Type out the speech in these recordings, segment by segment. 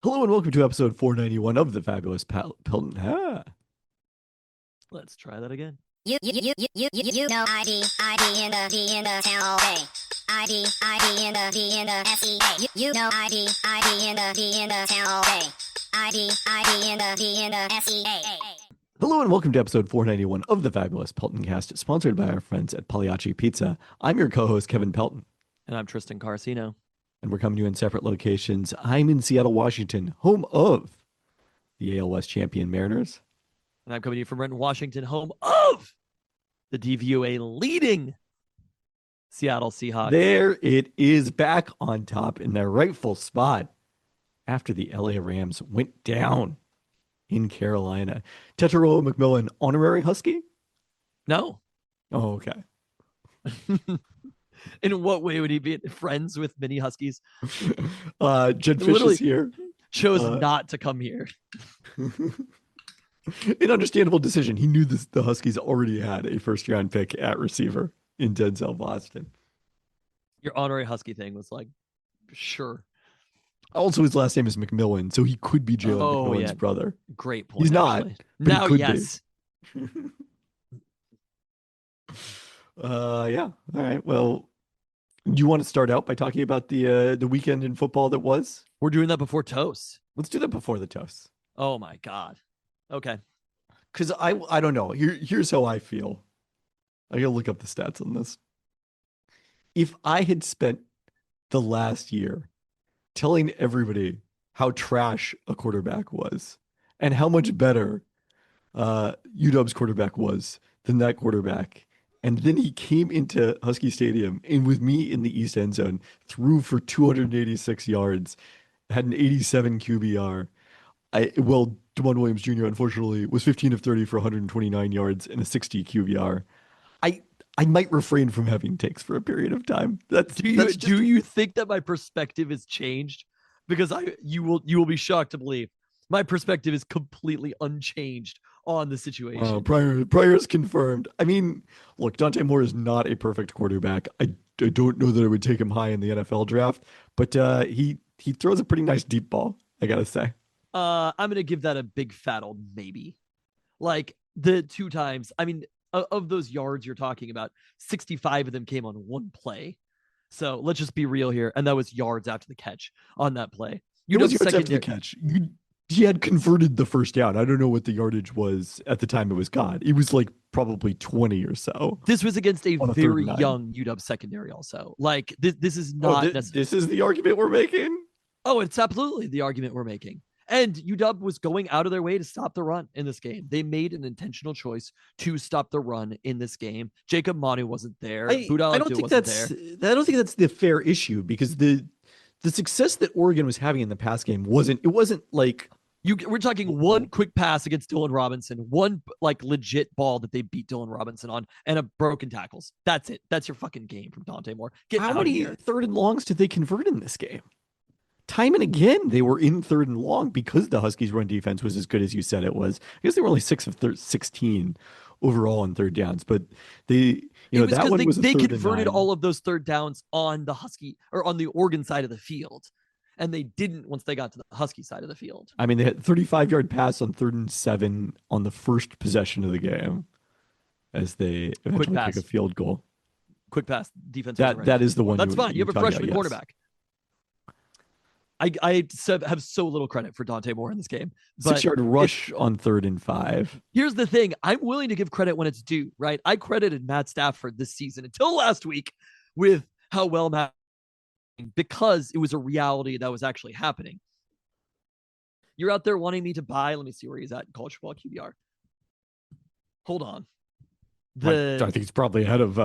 Hello and welcome to episode 491 of the Fabulous Pelton. Let's try that again. You know ID in the town all day. ID in the SEA. You know ID in the town all day. ID in the SEA. Hello and welcome to episode 491 of the Fabulous Peltoncast, sponsored by our friends at Pagliacci Pizza. I'm your co-host, Kevin Pelton, And I'm Tristan Carcino. and we're coming to you in separate locations. I'm in Seattle, Washington, home of the AL West champion Mariners. And I'm coming to you from Renton, Washington, home of the DVOA leading Seattle Seahawks. There it is, back on top in their rightful spot after the LA Rams went down in Carolina. Tetairoa McMillan, honorary Husky? No. Oh, okay. In what way would he be friends with mini Huskies? Jed Fish Literally is here. Chose not to come here. An understandable decision. He knew the Huskies already had a first-round pick at receiver in Denzel Boston. Your honorary Husky thing was like, sure. Also, his last name is McMillan, so he could be Jalen McMillan's brother. Great point. He's not. Actually. But Now, he could yes. be. Yeah. All right. Well, you want to start out by talking about the weekend in football that was? We're doing that before toast. Let's do that before the toast. Oh my God. Okay. Because I don't know. Here's how I feel. I gotta look up the stats on this. If I had spent the last year telling everybody how trash a quarterback was and how much better UW's quarterback was than that quarterback, and then he came into Husky Stadium and with me in the East End Zone, threw for 286 yards, had an 87 QBR. Demond Williams Jr. unfortunately was 15 of 30 for 129 yards and a 60 QBR. I might refrain from having takes for a period of time. Do you think that my perspective has changed? Because you will be shocked to believe my perspective is completely unchanged on the situation. Prior's confirmed. I mean, look, Dante Moore is not a perfect quarterback. I don't know that I would take him high in the NFL draft, but he throws a pretty nice deep ball, I gotta say. I'm gonna give that a big fat old maybe. Like the two times, I mean, of those yards you're talking about, 65 of them came on one play. So let's just be real here, and that was yards after the catch on that play. It was yards after the catch. He had converted the first down. I don't know what the yardage was at the time it was got. It was like probably 20 or so. This was against a very young UW secondary also. Like this is not this is the argument we're making? Oh, it's absolutely the argument we're making. And UW was going out of their way to stop the run in this game. They made an intentional choice to stop the run in this game. Jacob Manu wasn't there. I don't think that's the fair issue, because the success that Oregon was having in the pass game wasn't like we're talking one quick pass against Dylan Robinson, one like legit ball that they beat Dylan Robinson on, and a broken tackles. That's it. That's your fucking game from Dante Moore. How many third and longs did they convert in this game? Time and again, they were in third and long because the Huskies' run defense was as good as you said it was. I guess they were only 6 of 16 overall on third downs, but they converted all of those third downs on the Husky or on the Oregon side of the field, and they didn't once they got to the Husky side of the field. I mean, they had 35-yard pass on 3rd and 7 on the first possession of the game as they eventually kick a field goal. Quick pass defense. That is the one. That's fine. You have a freshman quarterback. I have so little credit for Dante Moore in this game. 6-yard rush on 3rd and 5. Here's the thing. I'm willing to give credit when it's due, right? I credited Matt Stafford this season until last week with how well Matt, because it was a reality that was actually happening. You're out there wanting me to buy. Let me see where he's at in college football QBR. Hold on. I think he's probably ahead of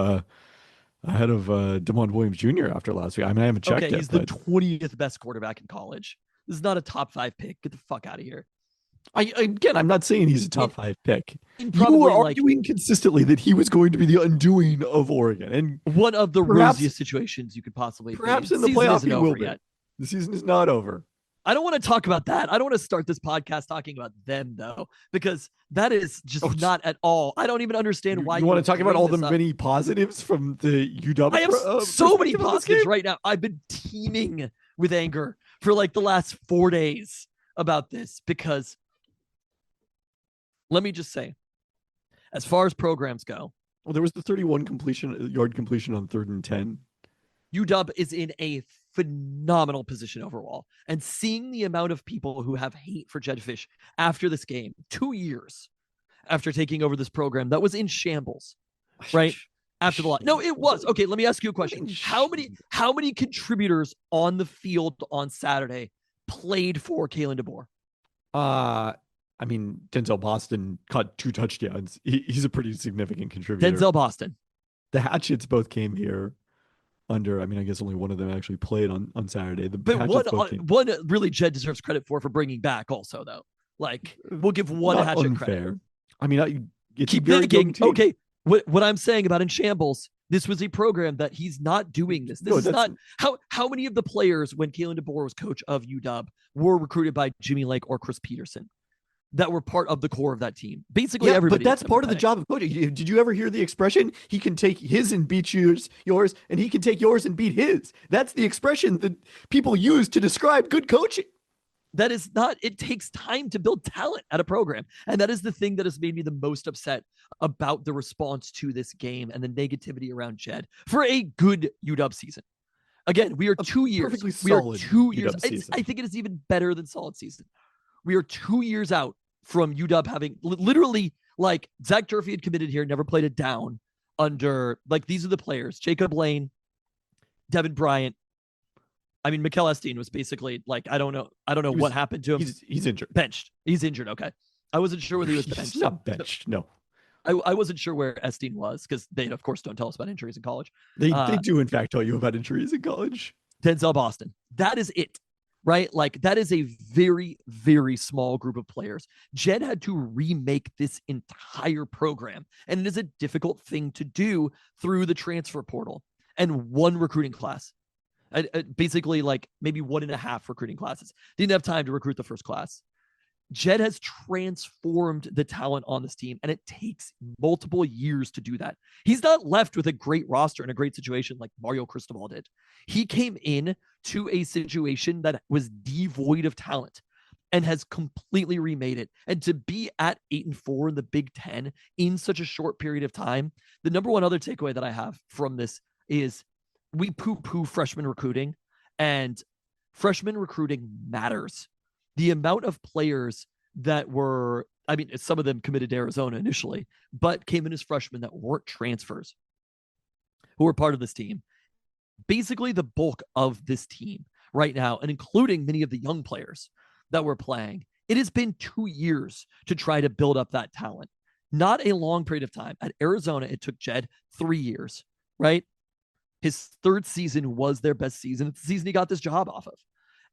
Demond Williams Jr. after last week. I mean, I haven't checked it. He's the 20th best quarterback in college. This is not a top 5 pick. Get the fuck out of here. I'm not saying he's a top 5 pick. You were arguing consistently that he was going to be the undoing of Oregon, and one of the rosiest situations you could possibly. Perhaps in the playoff he will be. The season is not over. I don't want to talk about that. I don't want to start this podcast talking about them, though, because that is just not at all. I don't even understand why you want to talk about all the many positives from the UW. I have so many positives right now. I've been teeming with anger for like the last 4 days about this, because let me just say, as far as programs go, Well, there was the 31 yard completion on 3rd and 10. UW is in a phenomenal position overall. And seeing the amount of people who have hate for Jedd Fisch after this game, 2 years after taking over this program that was in shambles, right? After the lot. No, it was. Okay, let me ask you a question. How many contributors on the field on Saturday played for Kalen DeBoer? I mean, Denzel Boston caught 2 touchdowns. He's a pretty significant contributor. Denzel Boston. The Hatchets both came here under, I guess only one of them actually played on Saturday. But one really Jed deserves credit for bringing back also, though. Like, we'll give one Not Hatchet unfair. credit. I mean, keep thinking, okay, what I'm saying about in shambles, this was a program that he's not doing this. This is not how many of the players when Kalen DeBoer was coach of UW were recruited by Jimmy Lake or Chris Peterson that were part of the core of that team. Basically, everybody. But that's part of the job of coaching. Did you ever hear the expression? He can take his and beat yours, and he can take yours and beat his. That's the expression that people use to describe good coaching. That is not, it takes time to build talent at a program. And that is the thing that has made me the most upset about the response to this game and the negativity around Jed for a good UW season. Again, we are 2 years. We are 2 years. I think it is even better than solid season. We are 2 years out from UW having literally, like, Zach Durfee had committed here, never played it down under, like, these are the players: Jacob Lane, Devin Bryant. I mean, Mikel Esteen was basically like, I don't know what happened to him. He's injured. Benched. He's injured. Okay. I wasn't sure whether he was benched. He's not benched. No. I wasn't sure where Esteen was, because they, of course, don't tell us about injuries in college. They do, in fact, tell you about injuries in college. Denzel Boston. That is it, right? Like, that is a very, very small group of players. Jed had to remake this entire program, and it is a difficult thing to do through the transfer portal and one recruiting class. Basically, like, maybe 1.5 recruiting classes. Didn't have time to recruit the first class. Jed has transformed the talent on this team, and it takes multiple years to do that. He's not left with a great roster in a great situation like Mario Cristobal did. He came in to a situation that was devoid of talent and has completely remade it. And to be at 8-4 in the Big Ten in such a short period of time, the number one other takeaway that I have from this is we poo-poo freshman recruiting, and freshman recruiting matters. The amount of players that were, I mean, some of them committed to Arizona initially, but came in as freshmen that weren't transfers, who were part of this team. Basically, the bulk of this team right now, and including many of the young players that were playing, it has been 2 years to try to build up that talent. Not a long period of time. At Arizona, it took Jed 3 years, right? His third season was their best season. It's the season he got this job off of.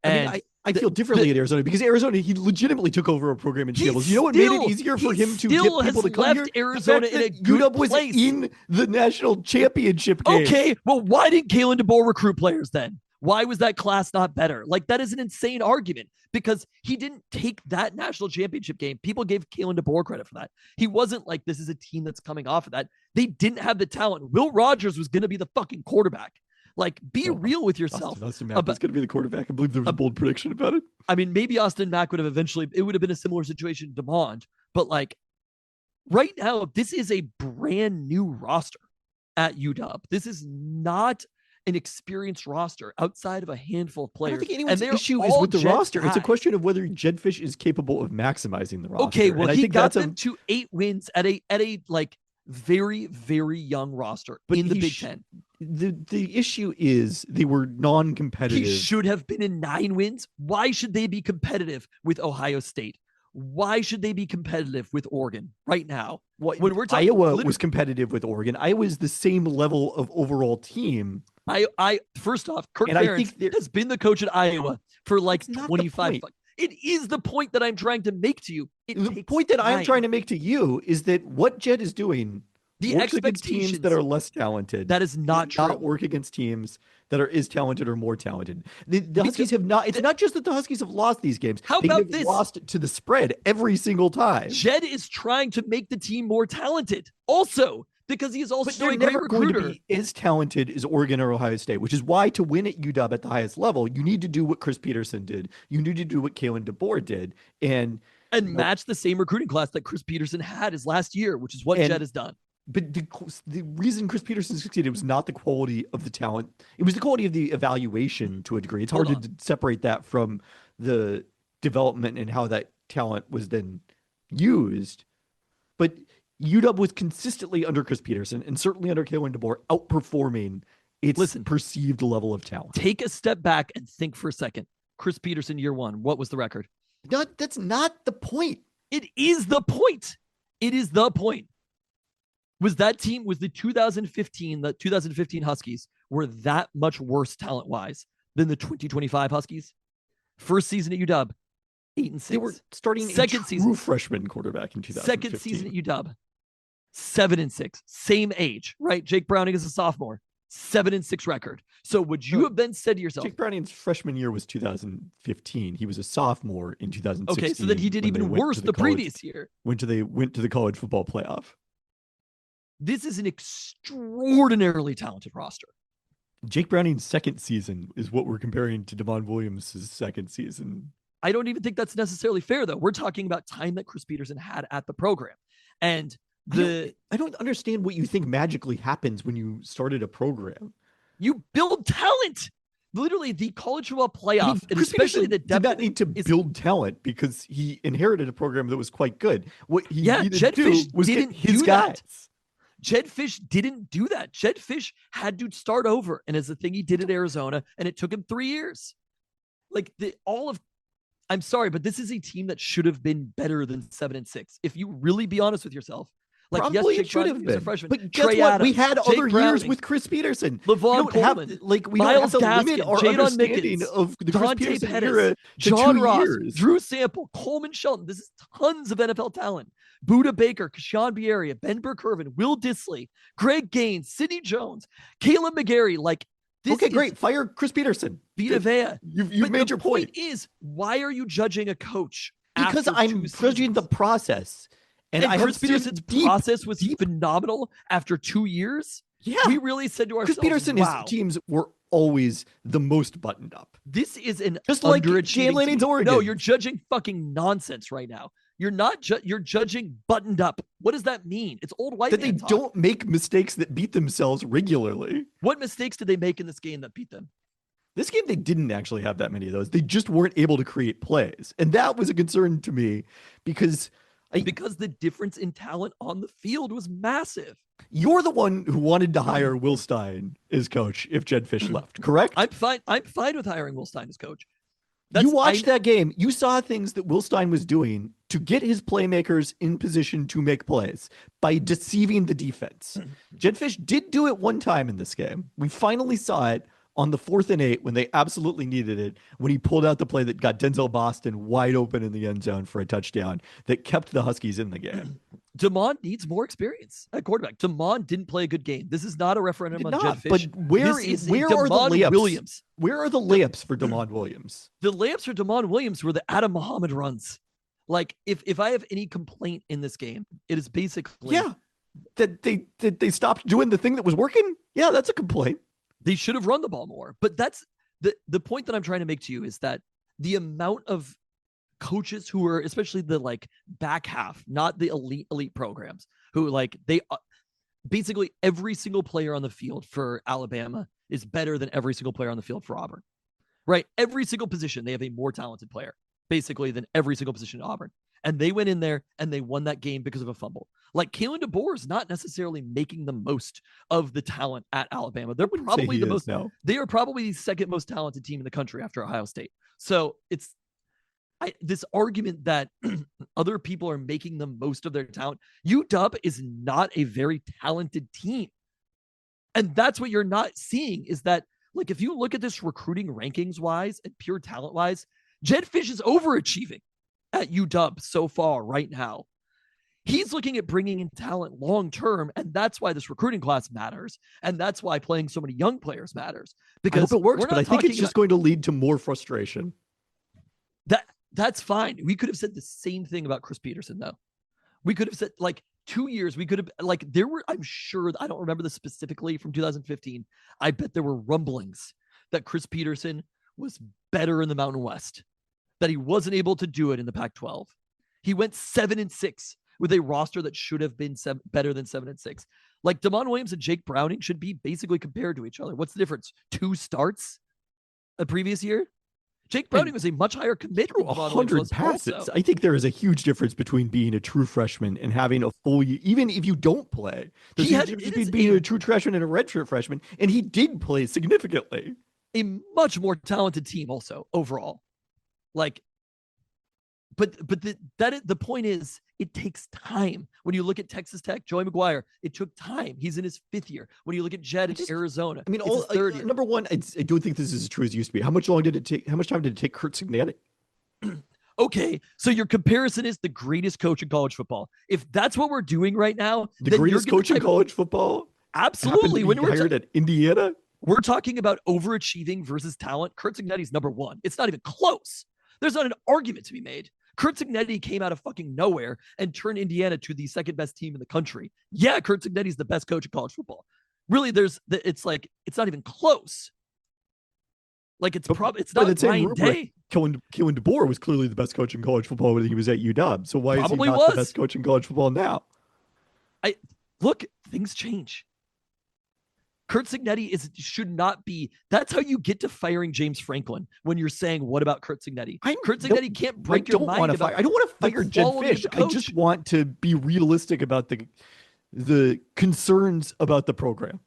And I feel differently at Arizona, because Arizona, he legitimately took over a program in shambles. You know what made it easier for him to get people to come here? Arizona in a good UW was place. in the national championship game. Okay, well, why didn't Kalen DeBoer recruit players then? Why was that class not better? Like, that is an insane argument, because he didn't take that national championship game. People gave Kalen DeBoer credit for that. He wasn't like, this is a team that's coming off of that. They didn't have the talent. Will Rogers was going to be the fucking quarterback. Like, be real with yourself. Austin Mack was going to be the quarterback. I believe there was a bold prediction about it. I mean, maybe Austin Mack would have eventually, it would have been a similar situation to DeMond. But, like, right now, this is a brand new roster at UW. This is not an experienced roster outside of a handful of players. I don't think anyone's issue is with the roster. High. It's a question of whether Jedd Fisch is capable of maximizing the roster. Okay, well, he got them to 8 wins at a like very, very young roster in the Big Ten. The issue is they were non-competitive. He should have been in 9 wins. Why should they be competitive with Ohio State? Why should they be competitive with Oregon right now? When we're talking, Iowa was competitive with Oregon. Iowa is the same level of overall team. I first off, Kirk Ferentz has been the coach at Iowa for like 25. It is the point that I'm trying to make to you. The point that I'm trying to make to you is that what Jed is doing, the expectations teams that are less talented, that is not true. Not work against teams that are as talented or more talented. The Huskies have not. It's not just that the Huskies have lost these games. How about this? Lost to the spread every single time. Jed is trying to make the team more talented. Also, because he is But also they're a great never going to recruiter. be as talented as Oregon or Ohio State, which is why to win at UW at the highest level, you need to do what Chris Peterson did. You need to do what Kalen DeBoer did, and Match the same recruiting class that Chris Peterson had his last year, which is what And- Jed has done. but the reason Chris Peterson succeeded was not the quality of the talent; it was the quality of the evaluation to a degree. It's hard Hold to separate that from the development and how that talent was then used. But UW was consistently under Chris Peterson and certainly under Kalen DeBoer outperforming its perceived level of talent. Take a step back and think for a second. Chris Peterson, year one, what was the record? That's not the point. It is the point. It is the point. Was the 2015 Huskies were that much worse talent-wise than the 2025 Huskies? First season at UW, 8-6. They were starting second a true season freshman quarterback in 2015. Second season at UW, 7-6. Same age, right? Jake Browning is a sophomore. 7-6 record. So would you have then said to yourself, Jake Browning's freshman year was 2015. He was a sophomore in 2016. Okay, so then he did even worse the previous year. Went to the college football playoff. This is an extraordinarily talented roster. Jake Browning's second season is what we're comparing to Devon Williams' second season. I don't even think that's necessarily fair, though. We're talking about time that Chris Peterson had at the program. And I don't understand what you think magically happens when you started a program. You build talent. Literally, the college football playoff, and especially the depth. Did not need to build talent because he inherited a program that was quite good. What he needed to do was get his guys. Jed Fish didn't do that. Jed Fish had to start over, and it's the thing he did at Arizona, and it took him 3 years. I'm sorry, but this is a team that should have been better than 7-6. If you really be honest with yourself. Probably yes, it should have been. A freshman. But guess Trey what? Adams, we had Jake other Browning, years with Chris Peterson. Levon Coleman, we Miles don't have to Gaskin, limit our Jadon understanding Mickens, of the Dante Chris Peterson Pettis, era to John 2 Ross, years. Drew Sample, Coleman Shelton. This is tons of NFL talent. Buda Baker, Kashawn Bieria, Ben Burke-Irvin, Will Disley, Greg Gaines, Sidney Jones, Caleb McGarry. Okay, great. Fire Chris Peterson. Vita Vea. You've made your point. Is why are you judging a coach? Because I'm judging the process. And Chris Peterson's process was phenomenal after 2 years. Yeah. We really said to ourselves, Chris Peterson, his teams were always the most buttoned up. This is an just like Jay Lanning's Oregon. No, you're judging fucking nonsense right now. You're not. You're judging buttoned up. What does that mean? It's old white. That they don't make mistakes that beat themselves regularly. What mistakes did they make in this game that beat them? This game, they didn't actually have that many of those. They just weren't able to create plays, and that was a concern to me because the difference in talent on the field was massive. You're the one who wanted to hire Will Stein as coach if Jed Fish left, correct? I'm fine with hiring Will Stein as coach. You watched that game. You saw things that Will Stein was doing to get his playmakers in position to make plays by deceiving the defense. Jed Fish did do it one time in this game. We finally saw it on the 4th and 8 when they absolutely needed it, when he pulled out the play that got Denzel Boston wide open in the end zone for a touchdown that kept the Huskies in the game. Damon needs more experience at quarterback. Damon didn't play a good game. This is not a referendum on Jed Fish. But where are the layups? Williams. Where are the layups for Damon Williams? The layups for Damon Williams were the Adam Muhammad runs. If I have any complaint in this game, it is basically that they stopped doing the thing that was working. Yeah, that's a complaint. They should have run the ball more. But that's the point that I'm trying to make to you is that the amount of coaches who are, especially the back half, not the elite programs, who they basically every single player on the field for Alabama is better than every single player on the field for Auburn, right? Every single position, they have a more talented player basically than every single position in Auburn. And they went in there and they won that game because of a fumble. Kalen DeBoer is not necessarily making the most of the talent at Alabama. They're probably the most. No. They are probably the second most talented team in the country after Ohio State. So it's this argument that other people are making the most of their talent. UW is not a very talented team, and that's what you're not seeing. Is that if you look at this recruiting rankings wise and pure talent wise, Jed Fish is overachieving at UW so far right now. He's looking at bringing in talent long term, and that's why this recruiting class matters, and that's why playing so many young players matters. Because I hope it works, but I think it's just going to lead to more frustration. That's fine. We could have said the same thing about Chris Peterson, though. We could have said 2 years, we could have, like, there were, I'm sure, I don't remember this specifically from 2015. I bet there were rumblings that Chris Peterson was better in the Mountain West, that he wasn't able to do it in the Pac-12. He went 7-6 with a roster that should have been better than 7-6. Like, Damon Williams and Jake Browning should be basically compared to each other. What's the difference? 2 starts a previous year? Jake Browning was a much higher commit than Damon 100 Williams passes. also. I think there is a huge difference between being a true freshman and having a full year, even if you don't play. There's a huge difference between being a true freshman and a redshirt freshman, and he did play significantly. A much more talented team also overall. Like, but the point is, it takes time. When you look at Texas Tech, Joey McGuire, it took time. He's in his 5th year. When you look at Jed in Arizona, I mean, it's his 3rd year. Number one, I don't think this is as true as it used to be. How much time did it take Kurt Cignetti? Okay, so your comparison is the greatest coach in college football. If that's what we're doing right now, The then greatest coach in college football? Absolutely. When hired at Indiana? We're talking about overachieving versus talent. Kurt Cignetti's number 1. It's not even close. There's not an argument to be made. Kurt Cignetti came out of fucking nowhere and turned Indiana to the 2nd best team in the country. Yeah, Kurt Cignetti's the best coach in college football. Really, it's not even close. Like, it's not Ryan Day. Kellen DeBoer was clearly the best coach in college football when he was at UW. So why is he not the best coach in college football now? Look, things change. Kurt Cignetti should not be. That's how you get to firing James Franklin when you're saying, what about Kurt Cignetti? Kurt Cignetti can't break your mind about I don't want to fire Jed Fish. I just want to be realistic about the concerns about the program.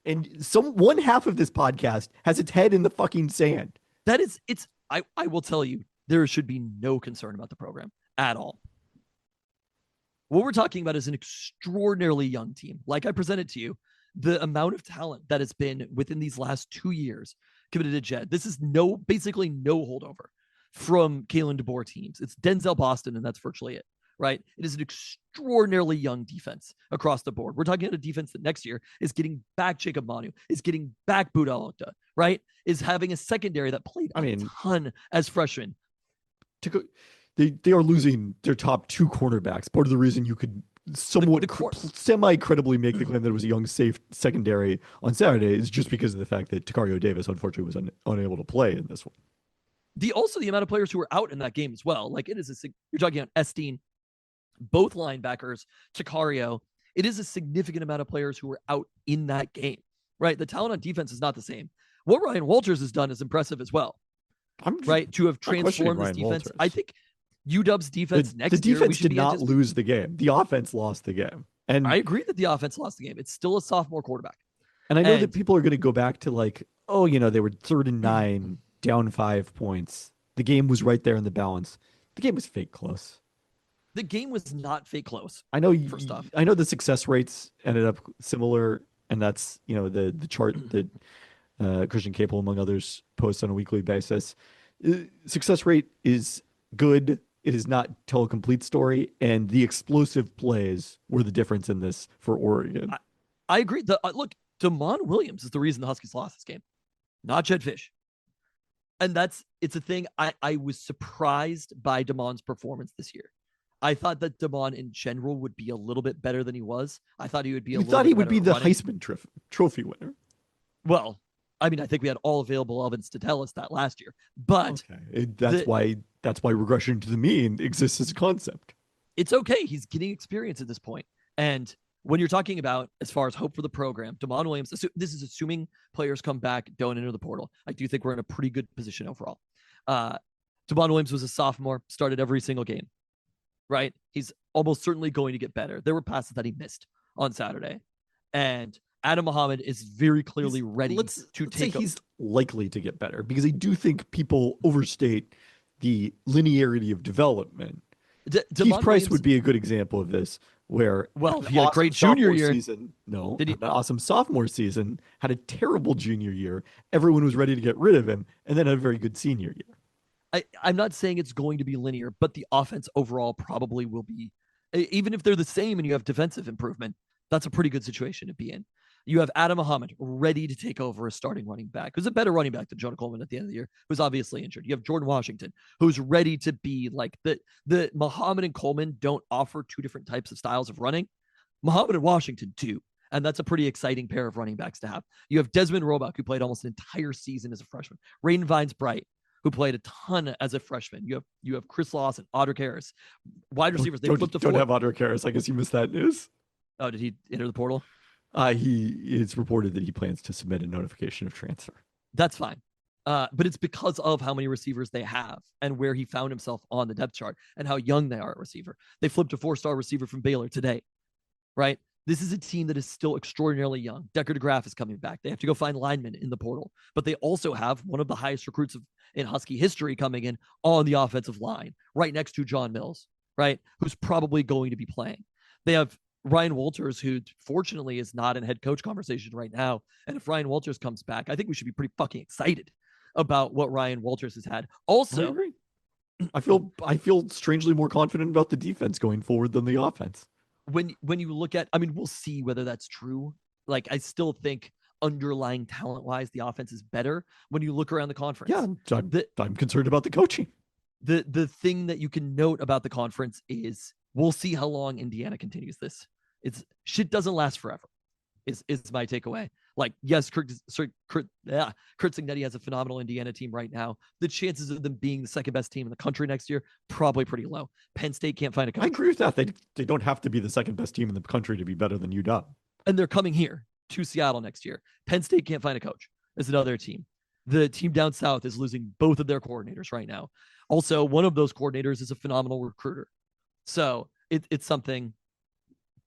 And one half of this podcast has its head in the fucking sand. I will tell you, there should be no concern about the program at all. What we're talking about is an extraordinarily young team. Like I presented to you, the amount of talent that has been within these last 2 years committed to Jed. This is basically no holdover from Kalen DeBoer teams. It's Denzel Boston, and that's virtually it, right? It is an extraordinarily young defense across the board. We're talking about a defense that next year is getting back Jacob Manu, is getting back Buda Okta, right? Is having a secondary that played a ton as freshmen. They are losing their top 2 cornerbacks. Part of the reason you could somewhat semi-credibly make the claim that it was a young, safe secondary on Saturday is just because of the fact that Tacario Davis, unfortunately, was unable to play in this one. The amount of players who were out in that game as well. Like, it is you're talking about Esteen, both linebackers, Tacario. It is a significant amount of players who were out in that game, right? The talent on defense is not the same. What Ryan Walters has done is impressive as well, right? To have transformed this defense. Walters. I think UW's defense the defense did not lose the game. The offense lost the game. And I agree that the offense lost the game. It's still a sophomore quarterback. And I know that people are going to go back to like, oh, they were 3rd and 9, down 5 points. The game was right there in the balance. The game was fake close. The game was not fake close. I know. First off, I know the success rates ended up similar, and that's the chart that Christian Capel, among others, posts on a weekly basis. Success rate is good. It is not tell a complete story, and the explosive plays were the difference in this for Oregon. I agree. Look, Damon Williams is the reason the Huskies lost this game, not Jed Fish. And it's a thing. I was surprised by Damon's performance this year. I thought that Damon in general would be a little bit better than he was. I thought he would be You thought he would be the Heisman Trophy winner. Well, I mean, I think we had all available evidence to tell us that last year. But that's why regression to the mean exists as a concept. It's okay. He's getting experience at this point. And when you're talking about as far as hope for the program, Damon Williams, this is assuming players come back, don't enter the portal. I do think we're in a pretty good position overall. Damon Williams was a sophomore, started every single game, right? He's almost certainly going to get better. There were passes that he missed on Saturday. And Adam Muhammad is very clearly ready to take. He's likely to get better because I do think people overstate the linearity of development. Keith Price would be a good example of this, where he had a great junior year. An awesome sophomore season, had a terrible junior year. Everyone was ready to get rid of him, and then had a very good senior year. I'm not saying it's going to be linear, but the offense overall probably will be. Even if they're the same and you have defensive improvement, that's a pretty good situation to be in. You have Adam Muhammad ready to take over as starting running back, who's a better running back than Jonah Coleman at the end of the year, who's obviously injured. You have Jordan Washington, who's ready to be like the Muhammad and Coleman don't offer two different types of styles of running. Muhammad and Washington do. And that's a pretty exciting pair of running backs to have. You have Desmond Roebuck, who played almost an entire season as a freshman. Raiden Vines-Bright, who played a ton as a freshman. You have Chris Lawson, Audric Harris. Wide receivers, they flipped the Don't four. have Audric Harris. I guess you missed that news. Oh, did he enter the portal? It's reported that he plans to submit a notification of transfer. That's fine. But it's because of how many receivers they have and where he found himself on the depth chart and how young they are at receiver. They flipped a 4-star receiver from Baylor today, right? This is a team that is still extraordinarily young. Decker DeGraff is coming back. They have to go find linemen in the portal, but they also have one of the highest recruits in Husky history coming in on the offensive line, right next to John Mills, right? Who's probably going to be playing. They have Ryan Walters, who fortunately is not in head coach conversation right now. And if Ryan Walters comes back, I think we should be pretty fucking excited about what Ryan Walters has had. Also, I feel strangely more confident about the defense going forward than the offense. When you look at, I mean, we'll see whether that's true. Like, I still think underlying talent-wise, the offense is better when you look around the conference. Yeah, I'm concerned about the coaching. The thing that you can note about the conference is we'll see how long Indiana continues this. It's shit doesn't last forever. Is my takeaway. Like, yes, Kurt Cignetti has a phenomenal Indiana team right now. The chances of them being the second best team in the country next year, probably pretty low. Penn State can't find a coach. I agree with that. They don't have to be the second best team in the country to be better than UW. And they're coming here to Seattle next year. Penn State can't find a coach. It's another team. The team down south is losing both of their coordinators right now. Also, one of those coordinators is a phenomenal recruiter. So it's something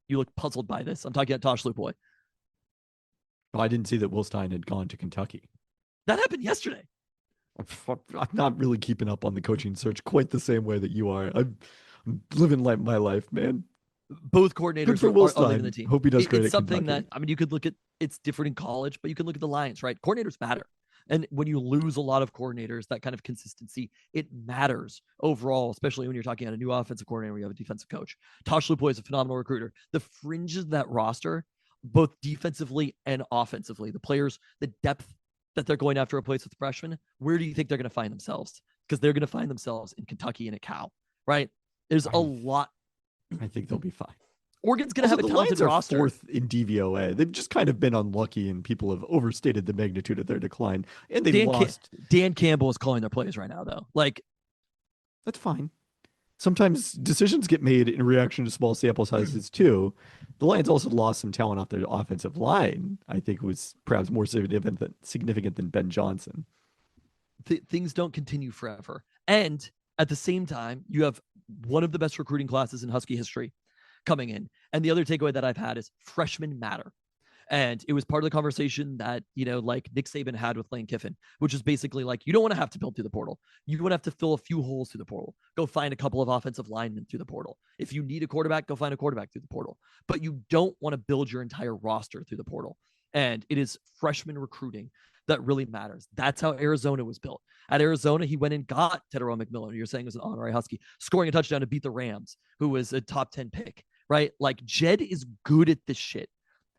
you look puzzled by this. I'm talking about Tosh Lupoy. I didn't see that Will Stein had gone to Kentucky. That happened yesterday. I'm not really keeping up on the coaching search quite the same way that you are. I'm living my life, man. Both coordinators are leaving the team. Hope he does great. It's something that, I mean, you could look at, it's different in college, but you can look at the Lions, right? Coordinators matter. And when you lose a lot of coordinators, that kind of consistency, it matters overall, especially when you're talking about a new offensive coordinator where you have a defensive coach. Tosh Lupoy is a phenomenal recruiter. The fringes of that roster, both defensively and offensively, the players, the depth that they're going after a place with freshmen, where do you think they're going to find themselves? Because they're going to find themselves in Kentucky and at Cal, right? There's a lot. I think they'll be fine. Oregon's going to have a talented roster. Fourth in DVOA. They've just kind of been unlucky, and people have overstated the magnitude of their decline. And they've lost. Dan Campbell is calling their plays right now, though. Like, that's fine. Sometimes decisions get made in reaction to small sample sizes too. The Lions also lost some talent off their offensive line. I think was perhaps more significant than Ben Johnson. Things don't continue forever. And at the same time, you have one of the best recruiting classes in Husky history coming in. And the other takeaway that I've had is freshmen matter. And it was part of the conversation that, like Nick Saban had with Lane Kiffin, which is basically like, you don't want to have to build through the portal. You want to have to fill a few holes through the portal. Go find a couple of offensive linemen through the portal. If you need a quarterback, go find a quarterback through the portal. But you don't want to build your entire roster through the portal. And it is freshman recruiting that really matters. That's how Arizona was built. At Arizona, he went and got Tedero McMillan, who you're saying was an honorary Husky, scoring a touchdown to beat the Rams, who was a top 10 pick, right? Like, Jed is good at this shit.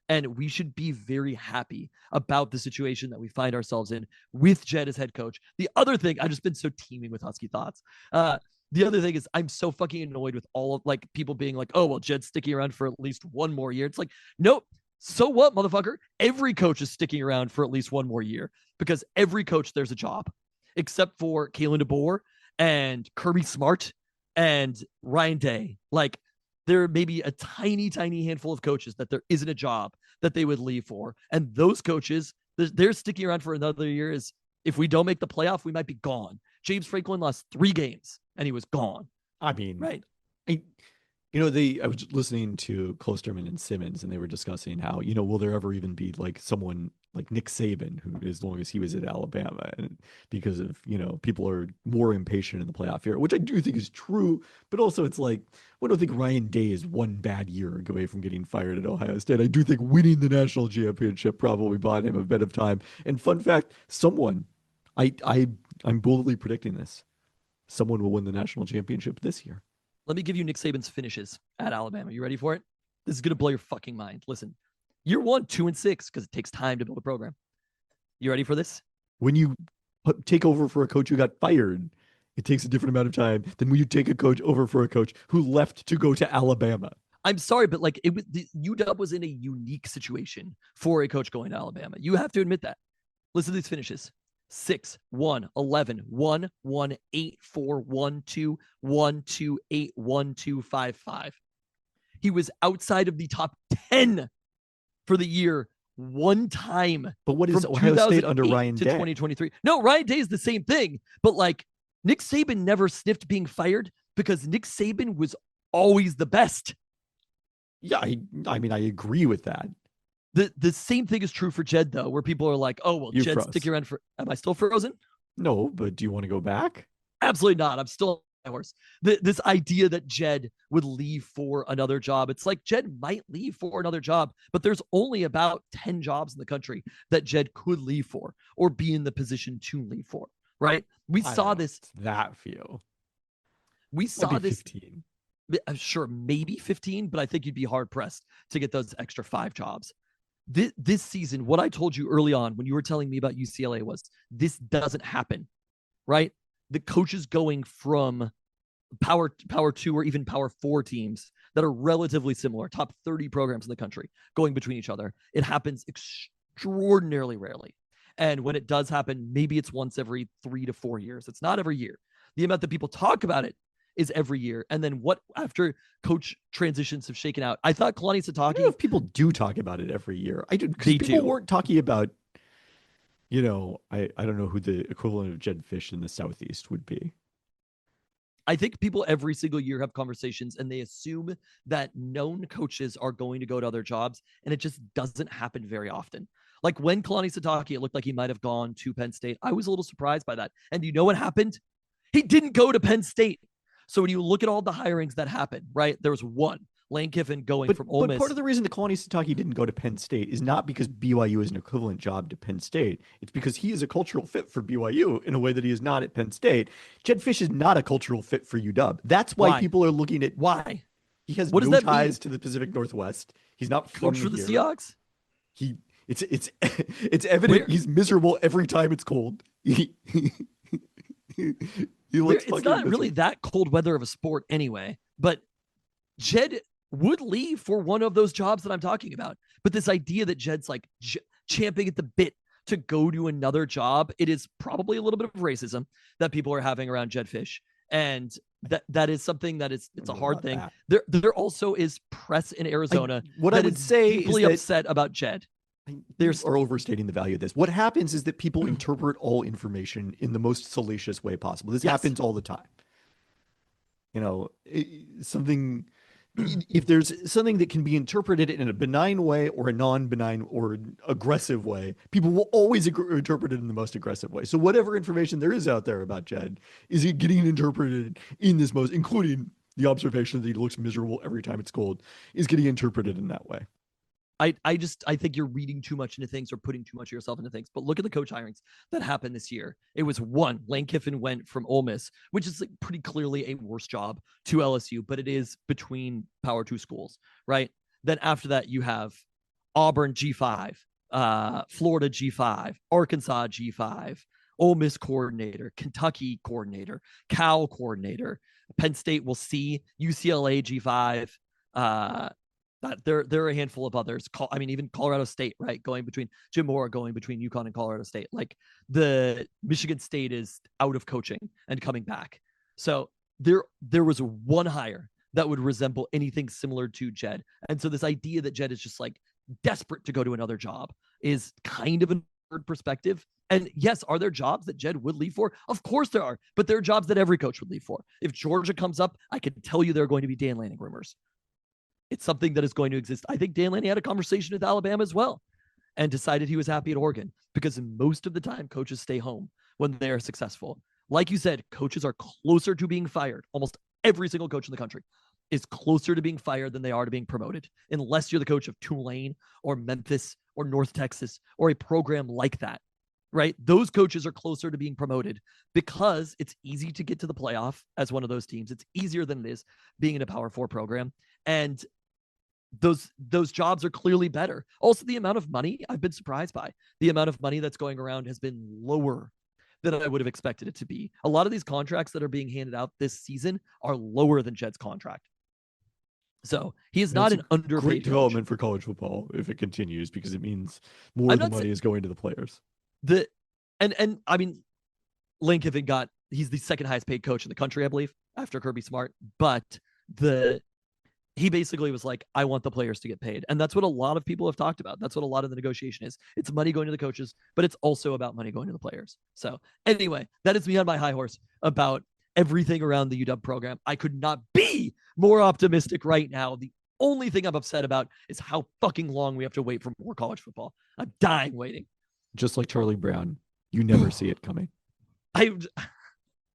And we should be very happy about the situation that we find ourselves in with Jed as head coach. The other thing, I've just been so teeming with Husky thoughts. The other thing is I'm so fucking annoyed with all of like people being like, oh, well, Jed's sticking around for at least one more year. It's like, nope. So what, motherfucker? Every coach is sticking around for at least one more year because every coach, there's a job, except for Kalen DeBoer and Kirby Smart and Ryan Day. Like, there may be a tiny, tiny handful of coaches that there isn't a job that they would leave for. And those coaches, they're sticking around for another year. Is if we don't make the playoff, we might be gone. James Franklin lost 3 games and he was gone. I mean, right. I was listening to Klosterman and Simmons, and they were discussing how, will there ever even be like someone like Nick Saban, who as long as he was at Alabama, and because of, people are more impatient in the playoff era, which I do think is true, but also it's like, I don't think Ryan Day is one bad year away from getting fired at Ohio State. I do think winning the national championship probably bought him a bit of time. And fun fact, I'm boldly predicting this. Someone will win the national championship this year. Let me give you Nick Saban's finishes at Alabama. You ready for it? This is going to blow your fucking mind. Listen, Year 1, 2-6, because it takes time to build a program. You ready for this? When you take over for a coach who got fired, it takes a different amount of time than when you take a coach over for a coach who left to go to Alabama. I'm sorry, but like it was, the UW was in a unique situation for a coach going to Alabama. You have to admit that. Listen to these finishes: 6, 1, 11, 1, 1, 8, 4, 1, 2, 1, 2, 8, 1, 2, 5, 5. He was outside of the top 10 for the year one time. But what is from Ohio State under 2008 Ryan to Day? 2023? No, Ryan Day is the same thing. But like Nick Saban never sniffed being fired because Nick Saban was always the best. Yeah, I mean, I agree with that. The same thing is true for Jed, though, where people are like, oh, well, You Jed's froze. sticking around for. Am I still frozen? No, but do you want to go back? Absolutely not. I'm still on my horse. This idea that Jed would leave for another job. It's like Jed might leave for another job, but there's only about 10 jobs in the country that Jed could leave for or be in the position to leave for, right? We I saw don't know. this. It's that few. We Might saw be this. 15. Sure, maybe 15, but I think you'd be hard pressed to get those extra 5 jobs. This season, what I told you early on when you were telling me about UCLA was this doesn't happen, right? The coaches going from power 2 or even power 4 teams that are relatively similar, top 30 programs in the country, going between each other. It happens extraordinarily rarely. And when it does happen, maybe it's once every 3 to 4 years. It's not every year. The amount that people talk about it is every year. And then what after coach transitions have shaken out? I thought Kalani I don't know Sitake. if people do talk about it every year. I do, because They people do. weren't talking about, I don't know who the equivalent of Jed Fish in the Southeast would be. I think people every single year have conversations and they assume that known coaches are going to go to other jobs, and it just doesn't happen very often. Like when Kalani Sitake, it looked like he might have gone to Penn State. I was a little surprised by that. And you know what happened? He didn't go to Penn State. So when you look at all the hirings that happened, right? There was one, Lane Kiffin going from Ole But Miss. part of the reason that Kalani Sitake didn't go to Penn State is not because BYU is an equivalent job to Penn State. It's because he is a cultural fit for BYU in a way that he is not at Penn State. Jed Fish is not a cultural fit for UW. That's why people are looking at why he has what does no that ties mean? to the Pacific Northwest. He's not from Coach for the here. Seahawks. It's evident he's miserable every time it's cold. He looks It's not really that cold weather of a sport anyway, but Jed would leave for one of those jobs that I'm talking about. But this idea that Jed's like champing at the bit to go to another job, it is probably a little bit of racism that people are having around Jed Fish. And that is something that it's a hard thing. There also is press in Arizona what I would say deeply is that upset about Jed. There's are overstating the value of this. What happens is that people interpret all information in the most salacious way possible. This happens all the time. If there's something that can be interpreted in a benign way or a non-benign or aggressive way, people will always interpret it in the most aggressive way. So whatever information there is out there about Jed is it getting interpreted in this most, including the observation that he looks miserable every time it's cold, is getting interpreted in that way. I think you're reading too much into things or putting too much of yourself into things. But look at the coach hirings that happened this year. It was one, Lane Kiffin went from Ole Miss, which is like pretty clearly a worse job, to LSU, but it is between power 2 schools, right? Then after that, you have Auburn G5, Florida G5, Arkansas G5, Ole Miss coordinator, Kentucky coordinator, Cal coordinator, Penn State will see, UCLA G5, there are a handful of others. Even Colorado State, right? Going between Jim Mora, going between UConn and Colorado State. Like the Michigan State is out of coaching and coming back. So there was one hire that would resemble anything similar to Jed. And so this idea that Jed is just like desperate to go to another job is kind of a nerd perspective. And yes, are there jobs that Jed would leave for? Of course there are, but there are jobs that every coach would leave for. If Georgia comes up, I can tell you there are going to be Dan Lanning rumors. It's something that is going to exist. I think Dan Lanning had a conversation with Alabama as well and decided he was happy at Oregon because most of the time coaches stay home when they are successful. Like you said, coaches are closer to being fired. Almost every single coach in the country is closer to being fired than they are to being promoted, unless you're the coach of Tulane or Memphis or North Texas or a program like that, right? Those coaches are closer to being promoted because it's easy to get to the playoff as one of those teams. It's easier than it is being in a Power 4 program. And those jobs are clearly better. Also, the amount of money I've been surprised by. The amount of money that's going around has been lower than I would have expected it to be. A lot of these contracts that are being handed out this season are lower than Jed's contract. So he is not an underpaid great coach. development for college football if it continues, because it means more of the money is going to the players. And I mean, Lane Kiffin he's the second highest paid coach in the country, I believe, after Kirby Smart. But he basically was like, I want the players to get paid. And that's what a lot of people have talked about. That's what a lot of the negotiation is. It's money going to the coaches, but it's also about money going to the players. So anyway, that is me on my high horse about everything around the UW program. I could not be more optimistic right now. The only thing I'm upset about is how fucking long we have to wait for more college football. I'm dying waiting. Just like Charlie Brown, you never see it coming. You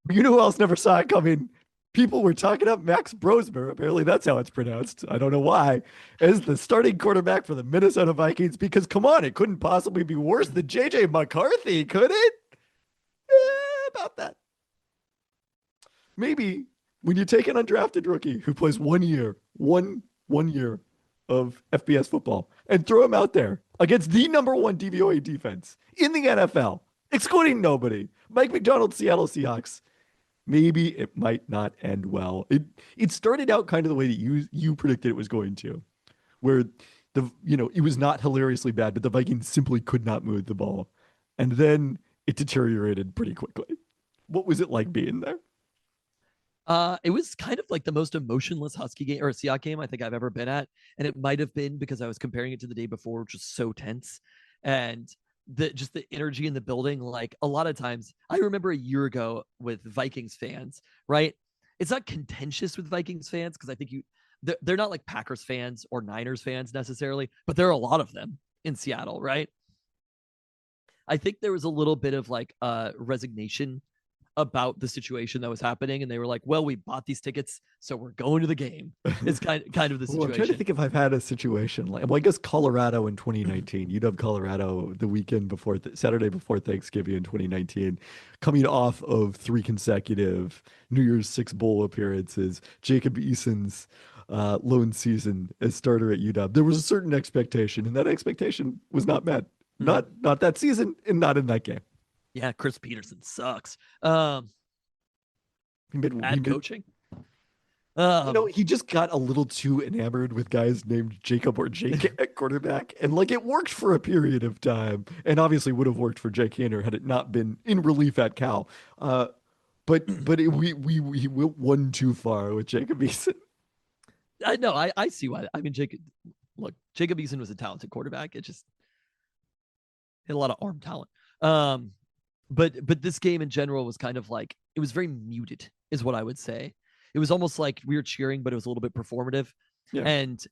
know who else never saw it coming? People were talking up Max Brosmer. Apparently that's how it's pronounced. I don't know why. As the starting quarterback for the Minnesota Vikings, because come on, it couldn't possibly be worse than JJ McCarthy, could it? About that. Maybe when you take an undrafted rookie who plays 1 year of FBS football and throw him out there against the number one DVOA defense in the NFL, excluding nobody, Mike McDonald, Seattle Seahawks, maybe it might not end well. It started out kind of the way that you predicted it was going to, where it was not hilariously bad, but the Vikings simply could not move the ball. And then it deteriorated pretty quickly. What was it like being there? It was kind of like the most emotionless Husky game or Seahawks game I think I've ever been at. And it might have been because I was comparing it to the day before, which was so tense. And just the energy in the building, like a lot of times I remember a year ago with Vikings fans, right? It's not contentious with Vikings fans because I think they're not like Packers fans or Niners fans necessarily, but there are a lot of them in Seattle, right? I think there was a little bit of like resignation about the situation that was happening, and they were like, well, we bought these tickets, so we're going to the game. It's kind of the situation. Well, I'm trying to think if I've had a situation like, well, I guess Colorado in 2019, UW Colorado the weekend before Saturday before Thanksgiving in 2019, coming off of 3 consecutive New Year's Six bowl appearances, Jacob Eason's lone season as starter at UW. There was a certain expectation, and that expectation was not met. Not that season, and not in that game. Yeah, Chris Peterson sucks. Bad coaching. He just got a little too enamored with guys named Jacob or Jake at quarterback, and like it worked for a period of time, and obviously would have worked for Jake Haener had it not been in relief at Cal. We went one too far with Jacob Eason. I know. I see why. I mean, Jacob Eason was a talented quarterback. It just had a lot of arm talent. But this game in general was kind of like, it was very muted is what I would say. It was almost like we were cheering, but it was a little bit performative. Yeah. And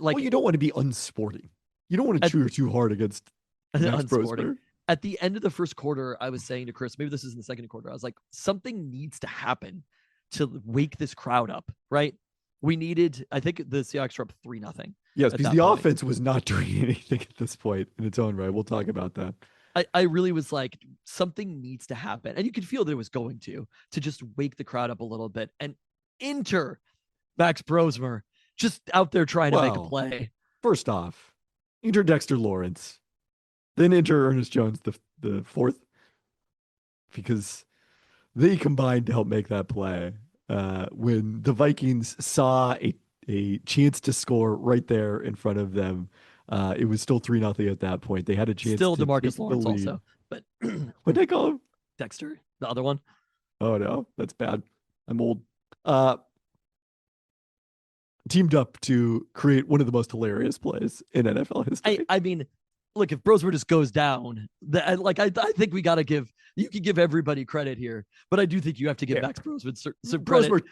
like, well, you don't want to be unsporting. You don't want to cheer too hard against Max Brosmer. At the end of the first quarter, I was saying to Chris, maybe this is in the second quarter, I was like, something needs to happen to wake this crowd up, right? I think the Seahawks were up 3-0. Yes, because the offense was not doing anything at this point in its own right. We'll talk about that. I really was like, something needs to happen. And you could feel that it was going to just wake the crowd up a little bit. And enter Max Brosmer just out there trying to make a play. First off, enter Dexter Lawrence. Then enter Ernest Jones, the fourth. Because they combined to help make that play. When the Vikings saw a chance to score right there in front of them. It was still 3-0 at that point. They had a chance. Still DeMarcus Lawrence also, but what did I call him? Dexter, the other one. Oh no, that's bad. I'm old. Teamed up to create one of the most hilarious plays in NFL history. I mean, look, if Brosmer just goes down, I think we got to you can give everybody credit here, but I do think you have to give Max Brosmer some credit.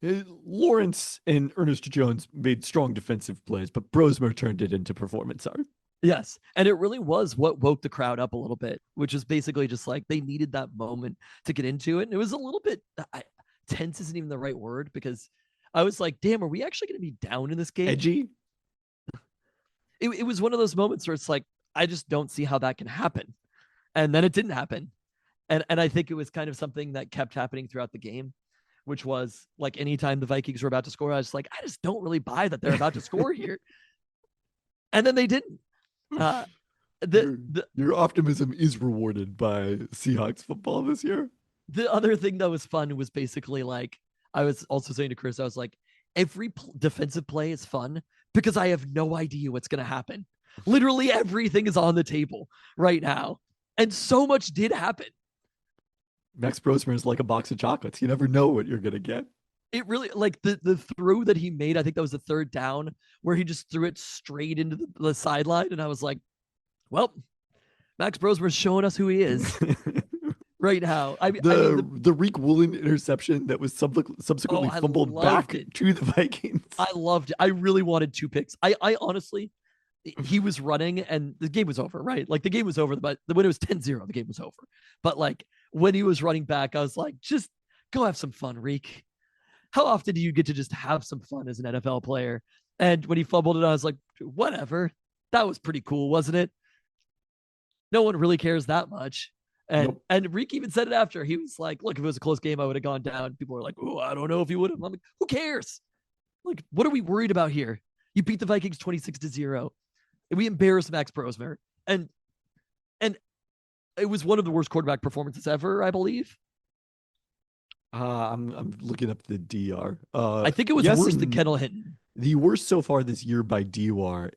Lawrence and Ernest Jones made strong defensive plays, but Brosmer turned it into performance art. Yes. And it really was what woke the crowd up a little bit, which is basically just like they needed that moment to get into it. And it was a little bit tense isn't even the right word, because I was like, damn, are we actually going to be down in this game? Edgy? It was one of those moments where it's like, I just don't see how that can happen. And then it didn't happen. And I think it was kind of something that kept happening throughout the game. which was like anytime the Vikings were about to score, I was like, I just don't really buy that they're about to score here. And then they didn't. Uh, Your optimism is rewarded by Seahawks football this year. The other thing that was fun was basically like, I was also saying to Chris, I was like, every defensive play is fun because I have no idea what's going to happen. Literally everything is on the table right now. And so much did happen. Max Brosmer is like a box of chocolates. You never know what you're going to get. It really, like the throw that he made, I think that was the third down, where he just threw it straight into the sideline. And I was like, well, Max Brosmer's showing us who he is right now. The Reek Woolen interception that was subsequently fumbled back to the Vikings. I loved it. I really wanted 2 picks. I honestly, he was running and the game was over, right? Like the game was over, but when it was 10-0, the game was over. But like when he was running back, I was like, just go have some fun, Reek. How often do you get to just have some fun as an NFL player? And when he fumbled it, I was like, whatever. That was pretty cool, wasn't it? No one really cares that much. And Reek even said it after. He was like, look, if it was a close game, I would have gone down. People were like, oh, I don't know if he would have. I'm like, who cares? Like, what are we worried about here? You beat the Vikings 26-0. And we embarrassed Max Brosmer. And it was one of the worst quarterback performances ever, I believe. I'm looking up the DR. I think it was worse than Kendall Hinton. The worst so far this year by DYAR,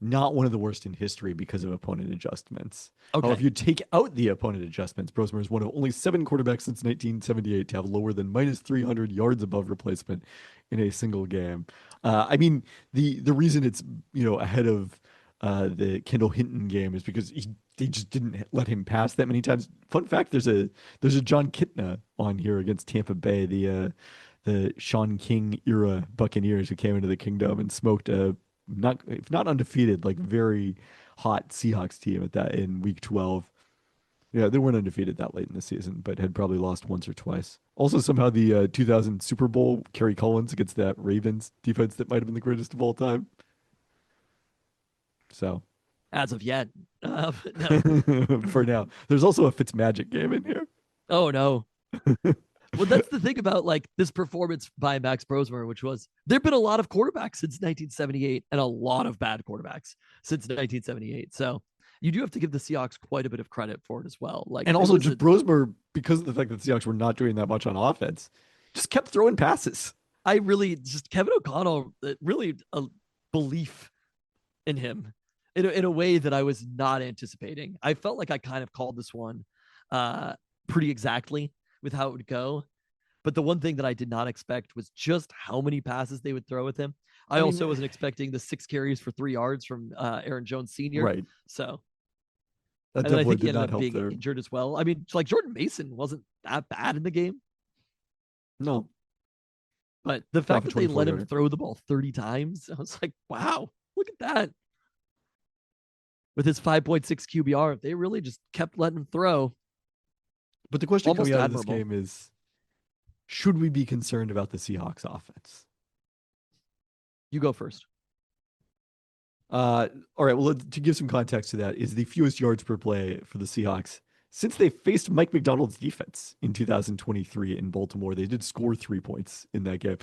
not one of the worst in history because of opponent adjustments. Okay. If you take out the opponent adjustments, Brosmer is one of only 7 quarterbacks since 1978 to have lower than minus 300 yards above replacement in a single game. I mean, the reason it's ahead of the Kendall Hinton game is because they just didn't let him pass that many times. Fun fact: there's a John Kitna on here against Tampa Bay, the Sean King era Buccaneers who came into the Kingdom and smoked a if not undefeated, like very hot Seahawks team at that in week 12. Yeah, they weren't undefeated that late in the season, but had probably lost once or twice. Also, somehow the 2000 Super Bowl, Kerry Collins against that Ravens defense that might have been the greatest of all time. So, as of yet, no. For now, there's also a Fitzmagic game in here. Oh no. Well, that's the thing about like this performance by Max Brosmer, which was there've been a lot of quarterbacks since 1978 and a lot of bad quarterbacks since 1978. So you do have to give the Seahawks quite a bit of credit for it as well. Like, and also just Brosmer, because of the fact that the Seahawks were not doing that much on offense, just kept throwing passes. I really just Kevin O'Connell, really a belief in him in a way that I was not anticipating. I felt like I kind of called this one pretty exactly with how it would go. But the one thing that I did not expect was just how many passes they would throw with him. I also wasn't expecting the 6 carries for 3 yards from Aaron Jones Sr. Right. So that and I think he did ended not up help being there. injured as well. I mean, like Jordan Mason wasn't that bad in the game. No. But the fact that they let him throw the ball 30 times, I was like, wow, look at that. With his 5.6 QBR, they really just kept letting him throw. But the question coming out of this game is, should we be concerned about the Seahawks offense? You go first. All right. Well, to give some context to that, is the fewest yards per play for the Seahawks since they faced Mike McDonald's defense in 2023 in Baltimore. They did score 3 points in that game.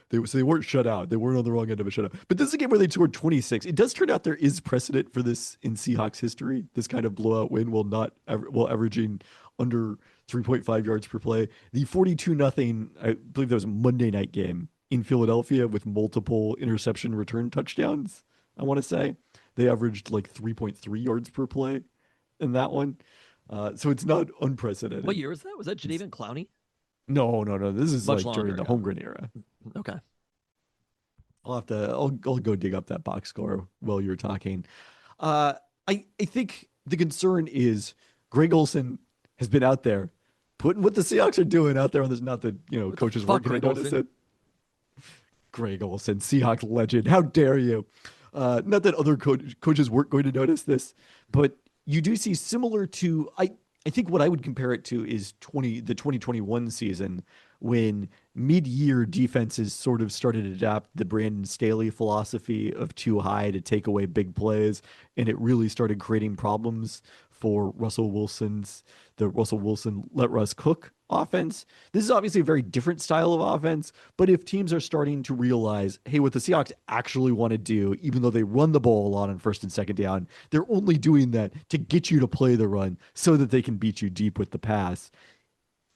They weren't shut out. They weren't on the wrong end of a shutout. But this is a game where they scored 26. It does turn out there is precedent for this in Seahawks history. This kind of blowout win while averaging under 3.5 yards per play. The 42-0, I believe that was a Monday night game in Philadelphia with multiple interception return touchdowns. I want to say they averaged like 3.3 yards per play in that one. So it's not unprecedented. What year was that? Was that Jadeveon Clowney? No. This is much like during the Holmgren era. Okay. I'll go dig up that box score while you're talking. I think the concern is Greg Olsen has been out there putting what the Seahawks are doing out there on this. Not that coaches weren't going to notice it. Greg Olsen, Seahawks legend. How dare you? Not that other coaches weren't going to notice this, but you do see similar to I think what I would compare it to is the 2021 season when mid-year defenses sort of started to adapt the Brandon Staley philosophy of too high to take away big plays, and it really started creating problems for the Russell Wilson let Russ cook offense. This is obviously a very different style of offense, but if teams are starting to realize, hey, what the Seahawks actually want to do, even though they run the ball a lot on first and second down, they're only doing that to get you to play the run so that they can beat you deep with the pass.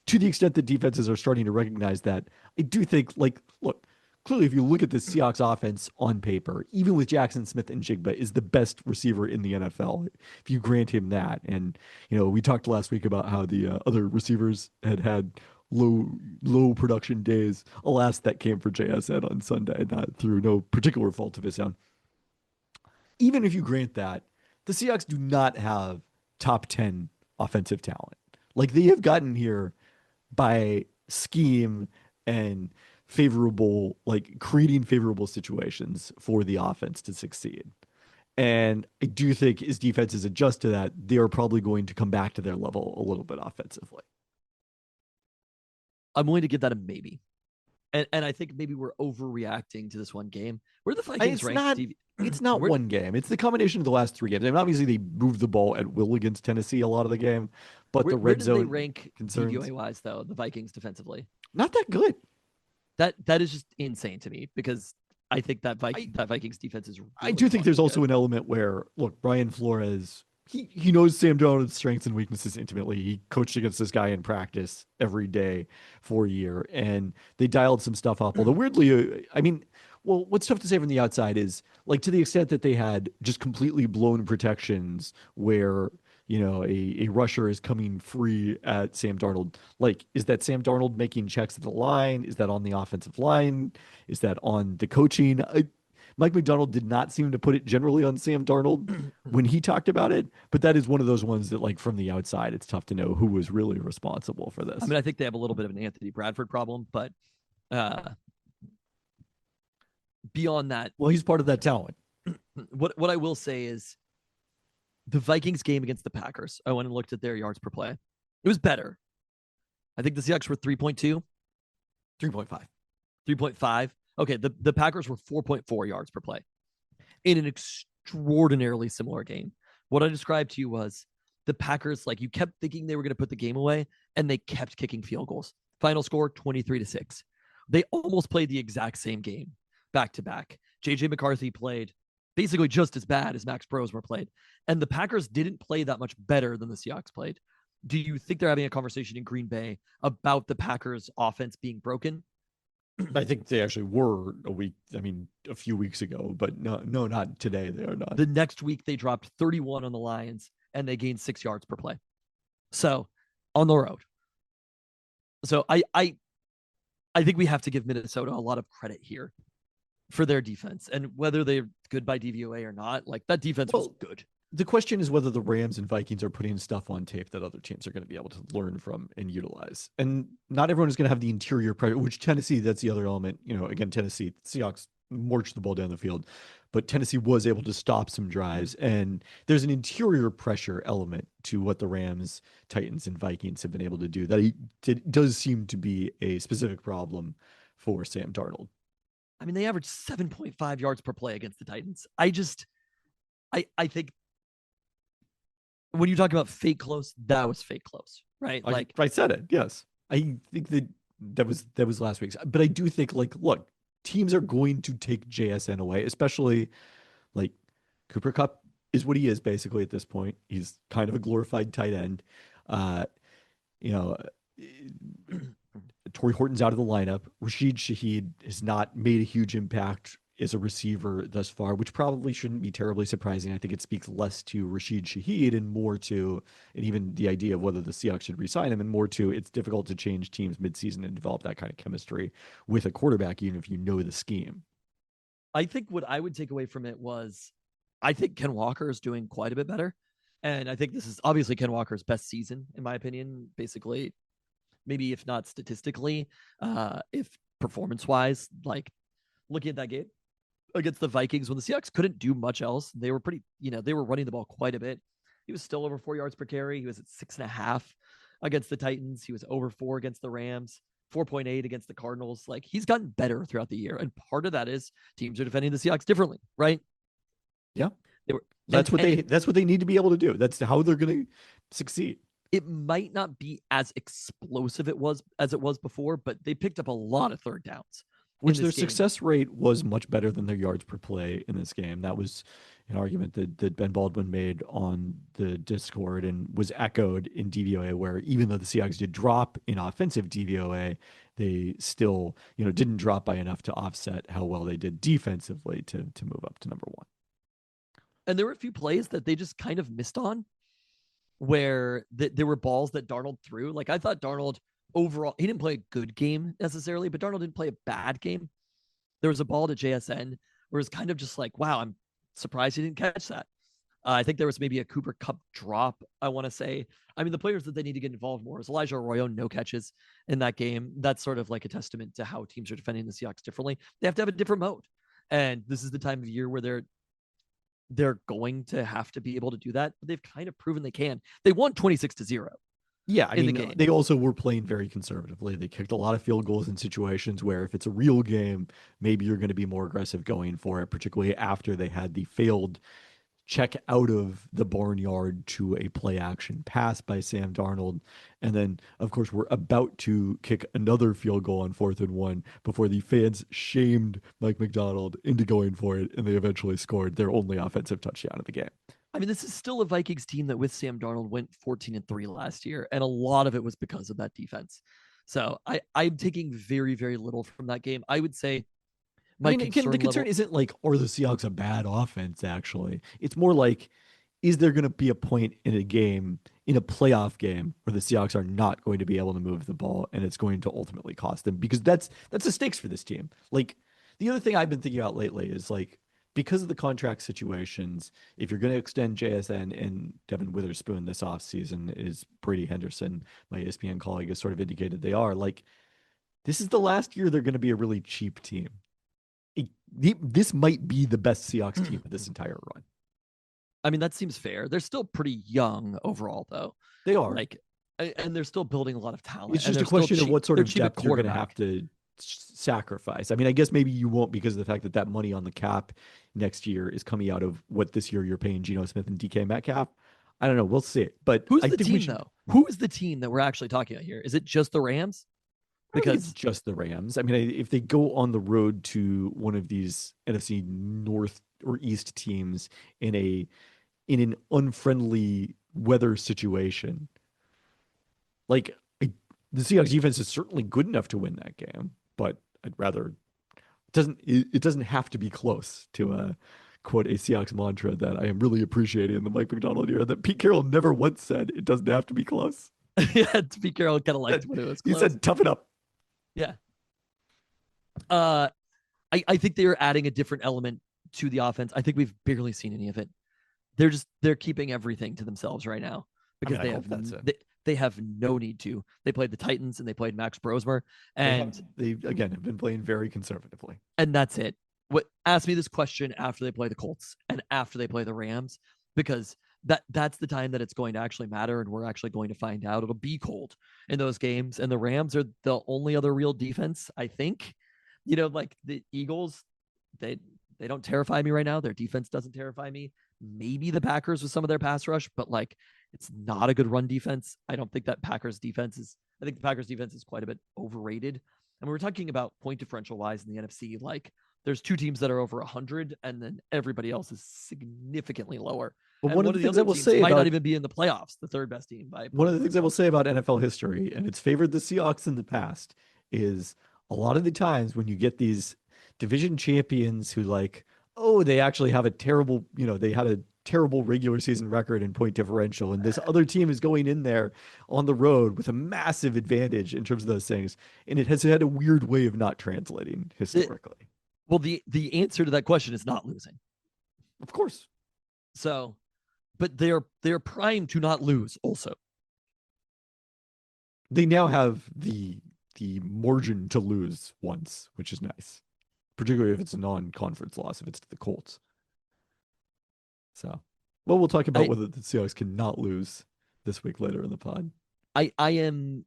To the extent that defenses are starting to recognize that, I do think, like, look, clearly, if you look at the Seahawks offense on paper, even with Jackson Smith and Jigba, is the best receiver in the NFL. If you grant him that, and we talked last week about how the other receivers had low production days. Alas, that came for JSN on Sunday, not through no particular fault of his own. Even if you grant that, the Seahawks do not have top 10 offensive talent. Like, they have gotten here by scheme and creating favorable situations for the offense to succeed. And I do think as defenses adjust to that, they are probably going to come back to their level a little bit offensively. I'm willing to give that a maybe. And I think maybe we're overreacting to this one game. Where the Vikings ranked? It's not one game. It's the combination of the last 3 games. I mean, obviously they moved the ball at will against Tennessee a lot of the game, but the red zone. Where did they rank concerns, DVOA wise though? The Vikings defensively, not that good. That is just insane to me because I think that Vikings defense is. Really I do think there's good. also an element where, look, Brian Flores, he knows Sam Darnold's strengths and weaknesses intimately. He coached against this guy in practice every day for a year, and they dialed some stuff up. Although weirdly, I mean, well, what's tough to say from the outside is, like, to the extent that they had just completely blown protections where a rusher is coming free at Sam Darnold. Like, is that Sam Darnold making checks at the line? Is that on the offensive line? Is that on the coaching? Mike McDonald did not seem to put it generally on Sam Darnold when he talked about it, but that is one of those ones that, like, from the outside, it's tough to know who was really responsible for this. I mean, I think they have a little bit of an Anthony Bradford problem, but beyond that, well, he's part of that talent. What I will say is, the Vikings game against the Packers, I went and looked at their yards per play. It was better. I think the Seahawks were 3.2. 3.5. 3.5. Okay, the Packers were 4.4 yards per play in an extraordinarily similar game. What I described to you was the Packers, like, you kept thinking they were going to put the game away, and they kept kicking field goals. Final score, 23-6. They almost played the exact same game back to back. J.J. McCarthy played basically just as bad as Max Brosmer played. And the Packers didn't play that much better than the Seahawks played. Do you think they're having a conversation in Green Bay about the Packers offense being broken? I think they actually were a few weeks ago, but no, not today. They are not. The next week they dropped 31 on the Lions and they gained 6 yards per play. So on the road. So I think we have to give Minnesota a lot of credit here for their defense, and whether they're good by DVOA or not, like, that defense was good. The question is whether the Rams and Vikings are putting stuff on tape that other teams are going to be able to learn from and utilize. And not everyone is going to have the interior pressure, which Tennessee, that's the other element. Again, Tennessee, Seahawks marched the ball down the field, but Tennessee was able to stop some drives. And there's an interior pressure element to what the Rams, Titans, and Vikings have been able to do that does seem to be a specific problem for Sam Darnold. I mean, they averaged 7.5 yards per play against the Titans. I think when you talk about fake close, that was fake close, right? Like, I said it. Yes. I think that was last week's, but I do think, like, look, teams are going to take JSN away, especially, like, Cooper Kupp is what he is basically at this point. He's kind of a glorified tight end. Torrey Horton's out of the lineup. Rashid Shaheed has not made a huge impact as a receiver thus far, which probably shouldn't be terribly surprising. I think it speaks less to Rashid Shaheed and more to, and even the idea of whether the Seahawks should re-sign him, and more to, it's difficult to change teams midseason and develop that kind of chemistry with a quarterback, even if you know the scheme. I think what I would take away from it was, I think Ken Walker is doing quite a bit better. And I think this is obviously Ken Walker's best season, in my opinion, basically, maybe if not statistically, if performance-wise, like, looking at that game against the Vikings when the Seahawks couldn't do much else. They were they were running the ball quite a bit. He was still over 4 yards per carry. He was at 6.5 against the Titans. He was over 4 against the Rams, 4.8 against the Cardinals. Like, he's gotten better throughout the year. And part of that is teams are defending the Seahawks differently, right? Yeah. That's what they need to be able to do. That's how they're going to succeed. it might not be as explosive as it was before, but they picked up a lot of third downs. Which their success rate was much better than their yards per play in this game. That was an argument that Ben Baldwin made on the Discord and was echoed in DVOA, where even though the Seahawks did drop in offensive DVOA, they still, didn't drop by enough to offset how well they did defensively to move up to number one. And there were a few plays that they just kind of missed on, where there were balls that Darnold threw. Like, I thought Darnold overall, he didn't play a good game necessarily, but Darnold didn't play a bad game. There was a ball to JSN where it's kind of just like, wow, I'm surprised he didn't catch that. I think there was maybe a Cooper Kupp drop, I want to say. I mean, the players that they need to get involved more is Elijah Arroyo, no catches in that game. That's sort of like a testament to how teams are defending the Seahawks differently. They have to have a different mode. And this is the time of year where they're going to have to be able to do that. But they've kind of proven they can. They won 26-0. Yeah, I mean, they also were playing very conservatively. They kicked a lot of field goals in situations where if it's a real game, maybe you're going to be more aggressive going for it, particularly after they had the failed check out of the barnyard to a play action pass by Sam Darnold. And then, of course, we're about to kick another field goal on 4th and 1 before the fans shamed Mike McDonald into going for it, and they eventually scored their only offensive touchdown of the game. I mean, this is still a Vikings team that with Sam Darnold went 14-3 last year, and a lot of it was because of that defense. So I'm taking very, very little from that game. I would say the concern isn't like, are the Seahawks a bad offense, actually? It's more like, is there going to be a point in a game, in a playoff game, where the Seahawks are not going to be able to move the ball, and it's going to ultimately cost them? Because that's the stakes for this team. Like, the other thing I've been thinking about lately is, like, because of the contract situations, if you're going to extend JSN and Devin Witherspoon this offseason, is Brady Henderson, my ESPN colleague, has sort of indicated they are, like, this is the last year they're going to be a really cheap team. This might be the best Seahawks team of this entire run. I mean, that seems fair. They're still pretty young overall, though. They are. Like, and they're still building a lot of talent. It's just a question of what sort of depth you're going to have to sacrifice. I mean, I guess maybe you won't, because of the fact that money on the cap next year is coming out of what this year you're paying Geno Smith and DK Metcalf. I don't know. We'll see. But who's the team, though? Who is the team that we're actually talking about here? Is it just the Rams? Because it's just the Rams. I mean, if they go on the road to one of these NFC North or East teams in an unfriendly weather situation, like, the Seahawks defense is certainly good enough to win that game, but I'd rather it doesn't have to be close, to quote a Seahawks mantra that I am really appreciating in the Mike McDonald era, that Pete Carroll never once said it doesn't have to be close. Yeah, Pete Carroll kind of liked when it was close. He said, toughen up. Yeah. I think they're adding a different element to the offense. I think we've barely seen any of it. They're keeping everything to themselves right now, because they have no need to. They played the Titans and they played Max Brosmer, and they again have been playing very conservatively. And that's it. Ask me this question after they play the Colts and after they play the Rams, because that's the time that it's going to actually matter, and we're actually going to find out. It'll be cold in those games, and the Rams are the only other real defense, I think. Like the Eagles, they don't terrify me right now. Their defense doesn't terrify me. Maybe the Packers with some of their pass rush, but like, it's not a good run defense. I don't think that I think the Packers defense is quite a bit overrated. And we're talking about point differential wise in the NFC, like, there's two teams that are over 100, and then everybody else is significantly lower. But one of the things I will say might not even be in the playoffs, the third best team. One of the things I will say about NFL history, and it's favored the Seahawks in the past, is a lot of the times when you get these division champions who, like, oh, they actually have a terrible, they had a terrible regular season record in point differential, and this other team is going in there on the road with a massive advantage in terms of those things, and it has had a weird way of not translating historically. Well, the answer to that question is not losing. Of course. So, but they're primed to not lose also. They now have the margin to lose once, which is nice. Particularly if it's a non-conference loss, if it's to the Colts. So, well, we'll talk about whether the Seahawks cannot lose this week later in the pod. I'm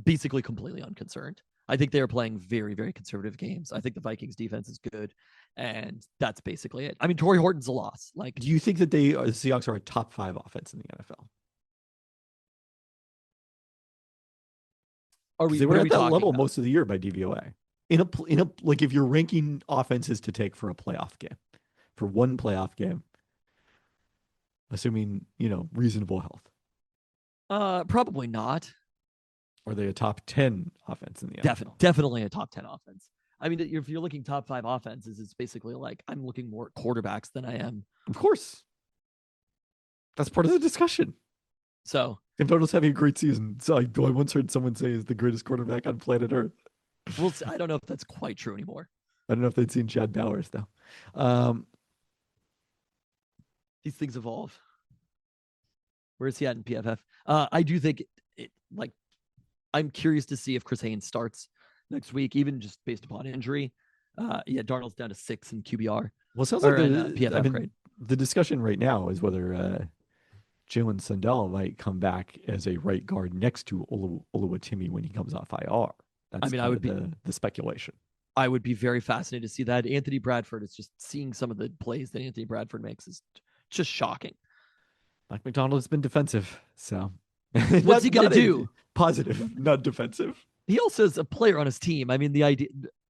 basically completely unconcerned. I think they are playing very, very conservative games. I think the Vikings defense is good, and that's basically it. I mean, Torrey Horton's a loss. Like, do you think that the Seahawks are a top 5 offense in the NFL? Are 'Cause we? they What were are at we that talking level about? most of the year by DVOA. Like if you're ranking offenses to take for a playoff game, for one playoff game, assuming, reasonable health. Probably not. Are they a top 10 offense in the NFL? Definitely a top 10 offense. I mean, if you're looking top 5 offenses, it's basically like I'm looking more at quarterbacks than I am. Of course. That's part of the discussion. So Sam Darnold's having a great season. So I once heard someone say he's the greatest quarterback on planet Earth. we'll see. I don't know if that's quite true anymore. I don't know if they'd seen Chad Bowers, though. These things evolve. Where is he at in PFF? I do think like I'm curious to see if Chris Haynes starts next week, even just based upon injury. Yeah, Darnold's down to 6 in QBR. Well, it sounds Or like in, PFF grade. the discussion right now is whether Jalen Sundell might come back as a right guard next to Oluwatimi when he comes off IR. That's I would be the speculation. I would be very fascinated to see that. Anthony Bradford is just seeing some of the plays that Anthony Bradford makes is just shocking. Mike McDonald has been defensive, so what's he gonna do? Positive, not defensive. He also is a player on his team. I mean, the idea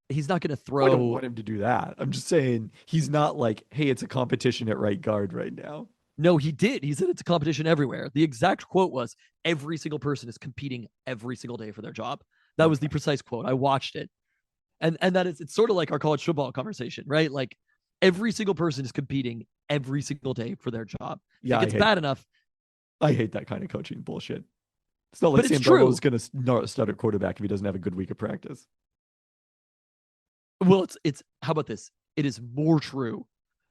he's not going to throw. I don't want him to do that. I'm just saying he's not like, hey, it's a competition at right guard right now. No, he did. He said it's a competition everywhere. The exact quote was, every single person is competing every single day for their job. That was the precise quote. I watched it. And that is, it's sort of like our college football conversation, right? Like every single person is competing every single day for their job. Yeah, it's bad enough. I hate that kind of coaching bullshit. It's not like But Sam Darnold is going to start at quarterback if he doesn't have a good week of practice. Well, it's how about this? It is more true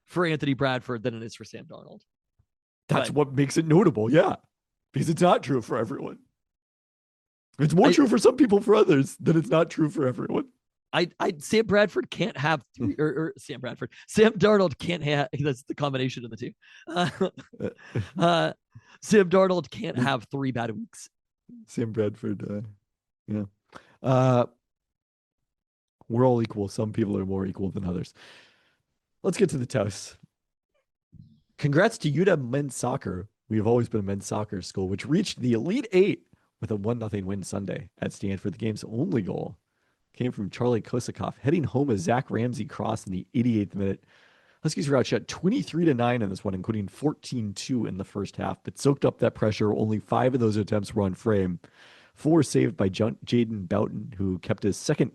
for Anthony Bradford than it is for Sam Darnold. That's what makes it notable, yeah. Because it's not true for everyone. It's more true for some people, for others, than it's not true for everyone. Sam Bradford can't have three, or Sam Bradford. Sam Darnold can't have. That's the combination of the two. Sam Darnold can't have 3 bad weeks. Sam Bradford, yeah. We're all equal. Some people are more equal than others. Let's get to the toast. Congrats to UW men's soccer. We have always been a men's soccer school, which reached the Elite Eight with a 1-0 win Sunday at Stanford. The game's only goal came from Charlie Kosakoff, heading home a Zach Ramsey cross in the 88th minute. Huskies were outshot 23-9 in this one, including 14-2 in the first half, but soaked up that pressure. Only 5 of those attempts were on frame. 4 saved by Jaden Boughton, who kept his second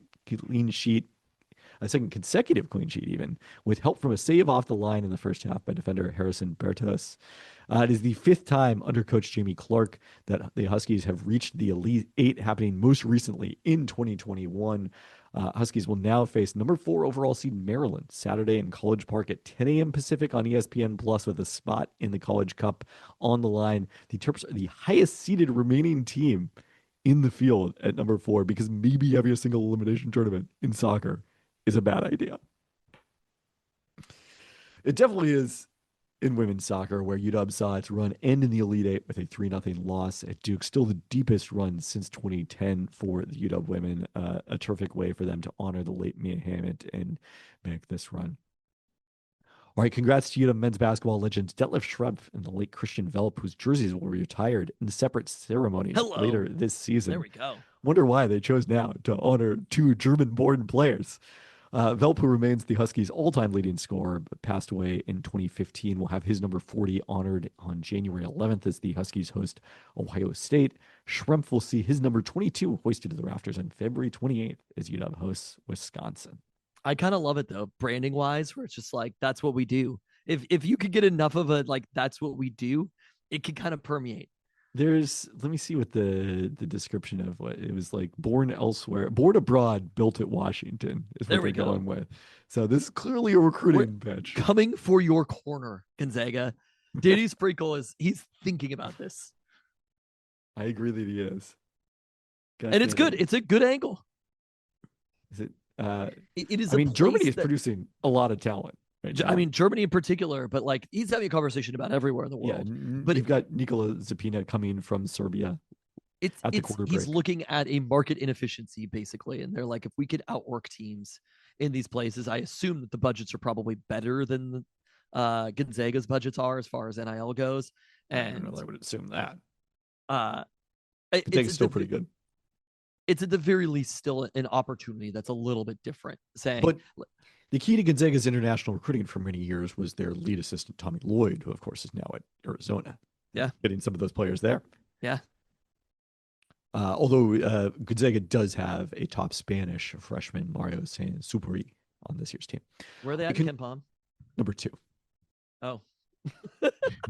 consecutive clean sheet even, with help from a save off the line in the first half by defender Harrison Bertos. It is the 5th time under coach Jamie Clark that the Huskies have reached the Elite Eight, happening most recently in 2021. Huskies will now face number 4 overall seed Maryland Saturday in College Park at 10 a.m. Pacific on ESPN Plus, with a spot in the College Cup on the line. The Terps are the highest seeded remaining team in the field at number 4, because maybe having a single elimination tournament in soccer is a bad idea. It definitely is in women's soccer, where UW saw its run end in the Elite Eight with a 3-0 loss at Duke. Still the deepest run since 2010 for the UW women. A terrific way for them to honor the late Mia Hammond and make this run. All right, congrats to UW men's basketball legends Detlef Schrempf and the late Christian Velp, whose jerseys will be retired in separate ceremonies later this season. There we go. Wonder why they chose now to honor 2 German-born players. Velp, who remains the Huskies' all-time leading scorer, but passed away in 2015, will have his number 40 honored on January 11th as the Huskies host Ohio State. Schrempf will see his number 22 hoisted to the rafters on February 28th as UW hosts Wisconsin. I kind of love it though, branding wise, where it's just like, that's what we do. If you could get enough of a, like, that's what we do, it can kind of permeate. Let me see what the description of what it was like. Born elsewhere, born abroad, built at Washington is what they're going with. So this is clearly a recruiting pitch. Coming for your corner, Gonzaga. Danny Sprinkle he's thinking about this. I agree that he is. And it's good. It's a good angle. Is it? It is. I mean, Germany is producing a lot of talent. Right now. I mean, Germany in particular, but like he's having a conversation about everywhere in the world. Yeah, but you've got Nikola Zapina coming from Serbia. He's looking at a market inefficiency basically, and they're like, if we could outwork teams in these places, I assume that the budgets are probably better than Gonzaga's budgets are as far as NIL goes. And I would assume that. It's still pretty good. it's at the very least still an opportunity that's a little bit different. Saying, But the key to Gonzaga's international recruiting for many years was their lead assistant, Tommy Lloyd, who, of course, is now at Arizona. Yeah. Getting some of those players there. Yeah. Although Gonzaga does have a top Spanish freshman, Mario Sansupuri, on this year's team. Where are they at, Ken Palm? Number 2. Oh.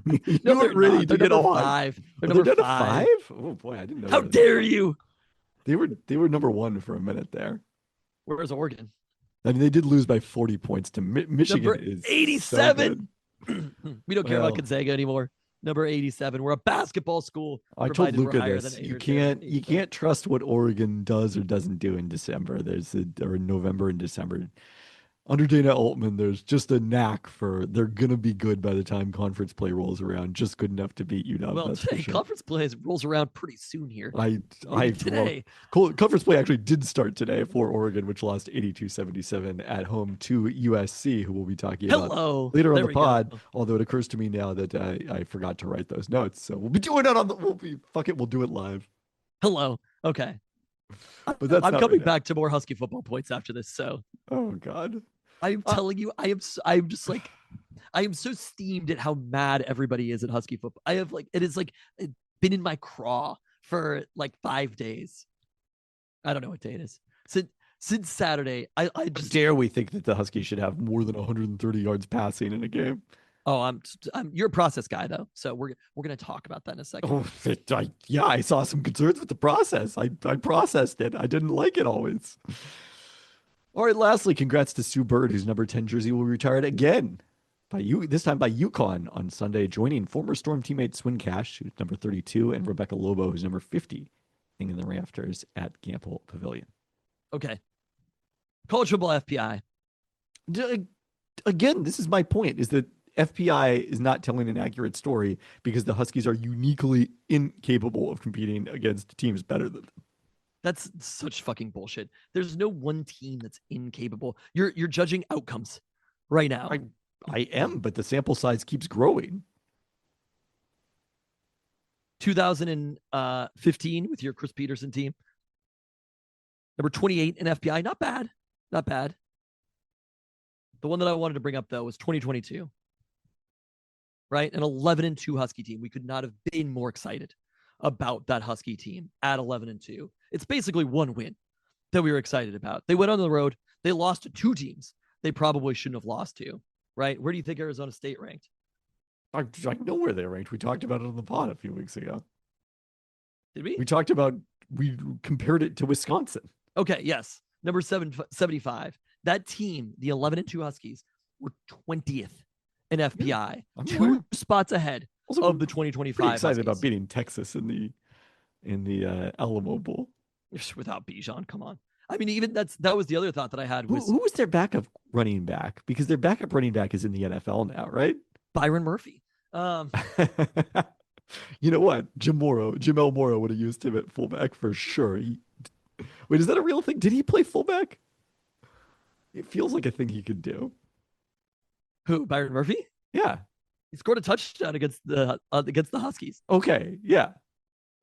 You No, weren't ready to get on. 5. They're They're number down to 5. 5? Oh boy, I didn't know. How dare you? They were number 1 for a minute there. Where's Oregon? I mean, they did lose by 40 points to Michigan. Number is 87. So We don't care Well. about Gonzaga anymore. Number 87. We're a basketball school. I told provided we're Luca higher this. than You 8 or can't 10. trust what Oregon does or doesn't do in December. Or in November and December. Under Dana Altman, there's just a knack for they're gonna be good by the time conference play rolls around, just good enough to beat UW. Well, that's for today, sure. conference play rolls around pretty soon here. Today. Conference play actually did start today for Oregon, which lost 82-77 at home to USC, who we'll be talking about Hello. later on There the we pod. go. Although it occurs to me now that I forgot to write those notes, so we'll be doing it we'll do it live. Hello. Okay. But that's I'm not coming right now. back to more Husky football points after this. So Oh God. I'm telling you, I'm just like, I am so steamed at how mad everybody is at Husky football. I have it's been in my craw for like 5 days. I don't know what day it is. Since Saturday, I How just dare we think that the Huskies should have more than 130 yards passing in a game? you're a process guy though, so we're gonna talk about that in a second. Oh, I saw some concerns with the process. I processed it. I didn't like it always. All right, lastly, congrats to Sue Bird, whose number 10 jersey will be retired again this time by UConn on Sunday, joining former Storm teammate Swin Cash, who's number 32, and Rebecca Lobo, who's number 50, hanging in the rafters at Gamble Pavilion. Okay. College football FPI. Again, this is my point, is that FPI is not telling an accurate story because the Huskies are uniquely incapable of competing against teams better than them. That's such fucking bullshit. There's no one team that's incapable. You're judging outcomes right now. I am, but the sample size keeps growing. 2015 with your Chris Peterson team. Number 28 in FPI. Not bad. Not bad. The one that I wanted to bring up, though, was 2022. Right? An 11-2 Husky team. We could not have been more excited about that Husky team at 11-2. It's basically one win that we were excited about. They went on the road. They lost to 2 teams they probably shouldn't have lost to. Right? Where do you think Arizona State ranked? I know where they ranked. We talked about it on the pod a few weeks ago. Did we? We compared it to Wisconsin. Okay, yes. Number 75. That team, the 11-2 Huskies, were 20th in FPI. I'm 2 aware. spots ahead Also, of the 2025 pretty excited Huskies. about beating Texas in the Alamo Bowl. Without Bijan, come on. I mean, even that was the other thought that I had was Who was their backup running back? Because their backup running back is in the NFL now, right? Byron Murphy. You know what? Jamel Morrow would have used him at fullback for sure. Wait, is that a real thing? Did he play fullback? It feels like a thing he could do. Who? Byron Murphy? Yeah. He scored a touchdown against the Huskies. Okay. Yeah.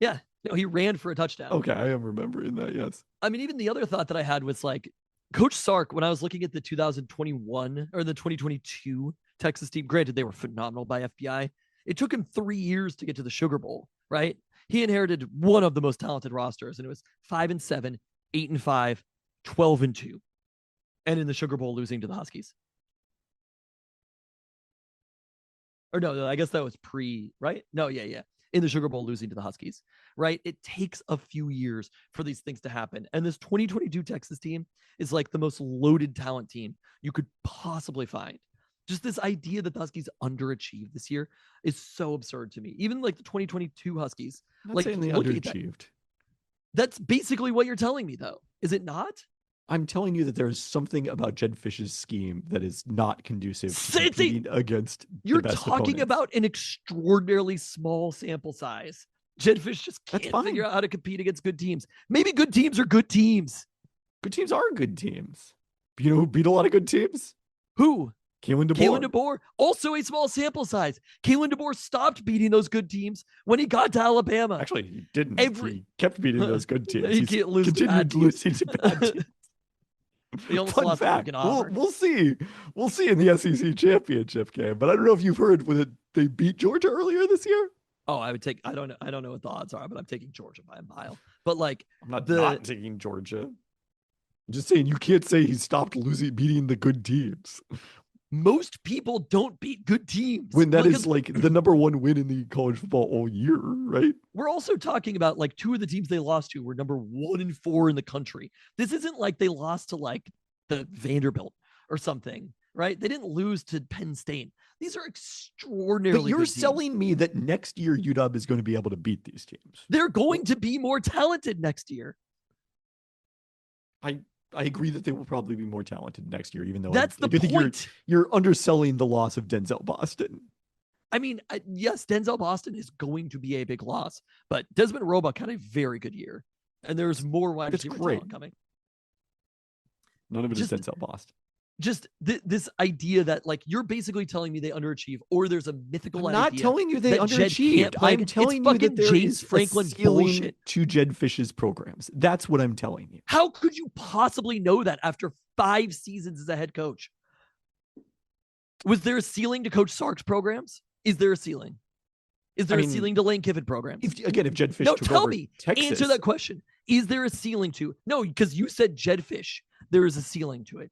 Yeah. No, he ran for a touchdown. Okay. I am remembering that. Yes. I mean, even the other thought that I had was like Coach Sark, when I was looking at the 2021 or the 2022 Texas team, granted, they were phenomenal by FPI. It took him 3 years to get to the Sugar Bowl, right? He inherited one of the most talented rosters, and it was 5-7, 8-5, 12-2, and in the Sugar Bowl losing to the Huskies. Or no, I guess that was right? No, yeah. In the Sugar Bowl losing to the Huskies, right? It takes a few years for these things to happen. And this 2022 Texas team is like the most loaded talent team you could possibly find. Just this idea that the Huskies underachieved this year is so absurd to me. Even like the 2022 Huskies, I'm not like saying they looking at underachieved. that's basically what you're telling me, though. Is it not? I'm telling you that there is something about Jed Fish's scheme that is not conducive to Say- competing against You're the best talking opponents. about an extraordinarily small sample size. Jed Fish just That's can't fine. figure out how to compete against good teams. Maybe good teams are good teams. Good teams are good teams. You know who beat a lot of good teams? Who? Kalen Kalen DeBoer. DeBoer, also a small sample size. Kalen DeBoer stopped beating those good teams when he got to Alabama. Actually, he didn't. Every- He kept beating those good teams. He He's can't lose to bad continued teams. losing to bad teams. He almost Fun lost to fact. freaking Auburn. We'll see. We'll see in the SEC championship game. But I don't know if you've heard when they beat Georgia earlier this year. Oh, I would take. I don't know what the odds are, but I'm taking Georgia by a mile. But like, I'm not taking Georgia. I'm just saying you can't say he stopped beating the good teams most people don't beat good teams when that is like the number one win in the college football all year, right? We're also talking about like two of the teams they lost to were number 1 and 4 in the country. This isn't like they lost to like the Vanderbilt or something, right? They didn't lose to Penn State. These are extraordinarily. But you're good teams. selling me that next year UW is going to be able to beat these teams. They're going to be more talented next year. I agree that they will probably be more talented next year, even though that's the think point. You're underselling the loss of Denzel Boston. I mean, yes, Denzel Boston is going to be a big loss, but Desmond Roebuck had a very good year, and there's more wide receiver talent coming. None of it is Denzel Boston. Just this idea that like you're basically telling me they underachieve, or there's a mythical I'm idea. not telling you they that Jed underachieved. can't play. I'm telling you that there James is Franklin a ceiling bullshit. to Jed Fish's programs. That's what I'm telling you. How could you possibly know that after 5 seasons as a head coach? Was there a ceiling to Coach Sark's programs? Is there a ceiling? Is there a ceiling to Lane Kiffin programs? If Jed Fish no, took tell over me. Texas, Answer that question. Is there a ceiling to? No, because you said Jed Fish. There is a ceiling to it.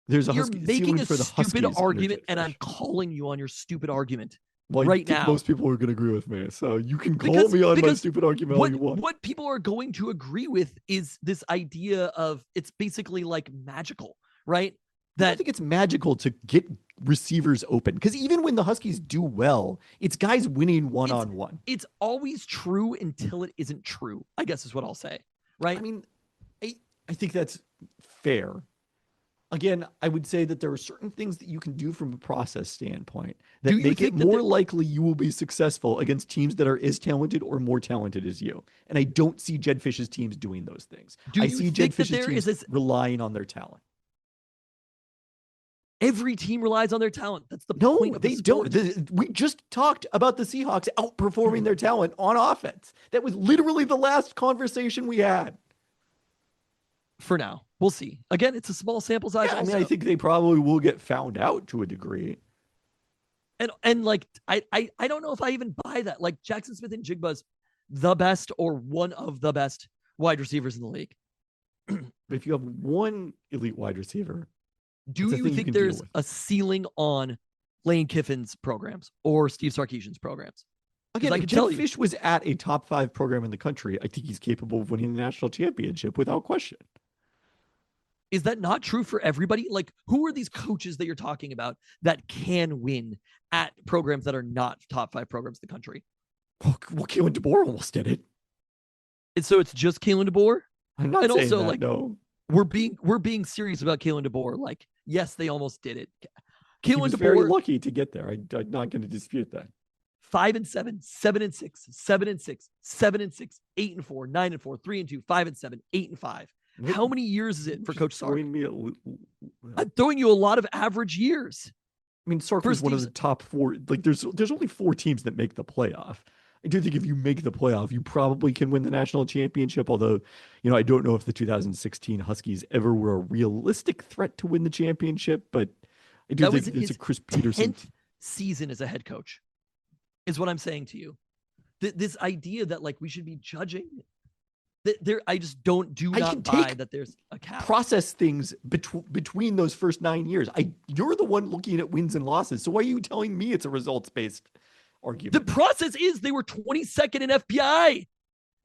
There's a You're making a for the stupid Huskies argument, and I'm calling you on your stupid argument well, right I think now. Most people are going to agree with me, so you can call me on my stupid argument all you want. What people are going to agree with is this idea of it's basically like magical, right? I think it's magical to get receivers open because even when the Huskies do well, it's guys winning one-on-one. It's always true until it isn't true, I guess is what I'll say, right? I mean, I think that's fair. Again, I would say that there are certain things that you can do from a process standpoint that make it more likely you will be successful against teams that are as talented or more talented as you. And I don't see Jed Fish's teams doing those things. I see Jed Fish's teams relying on their talent. Every team relies on their talent. That's the point of the sport. Don't. We just talked about the Seahawks outperforming their talent on offense. That was literally the last conversation we had. For now, we'll see. Again, it's a small sample size. Yeah, I mean, I think they probably will get found out to a degree. And like, I don't know if I even buy that. Like Jackson Smith and Jigba's the best or one of the best wide receivers in the league. But if you have one elite wide receiver, do you think there's a ceiling on Lane Kiffin's programs or Steve Sarkisian's programs? Again, if Jed Fish was at a top 5 program in the country, I think he's capable of winning the national championship without question. Is that not true for everybody? Like, who are these coaches that you're talking about that can win at programs that are not top 5 programs in the country? Well, Kalen DeBoer almost did it. And so it's just Kalen DeBoer? I'm not saying also, that, like, no. We're being serious about Kalen DeBoer. Like, yes, they almost did it. Kalen DeBoer very lucky to get there. I'm not going to dispute that. 5-7, 7-6, 7-6, 7-6, 8-4, 9-4, 3-2, 5-7, 8-5. How many years is it for Coach Sark? I'm throwing you a lot of average years. I mean, Sark was one of the top 4. Like, there's only 4 teams that make the playoff. I do think if you make the playoff, you probably can win the national championship. Although, I don't know if the 2016 Huskies ever were a realistic threat to win the championship. But I do think it's a Chris Peterson 10th season as a head coach. Is what I'm saying to you. This idea that like we should be judging. I just do not buy that there's a cap. Process things between those first 9 years. You're the one looking at wins and losses. So why are you telling me it's a results-based argument? The process is they were 22nd in FPI.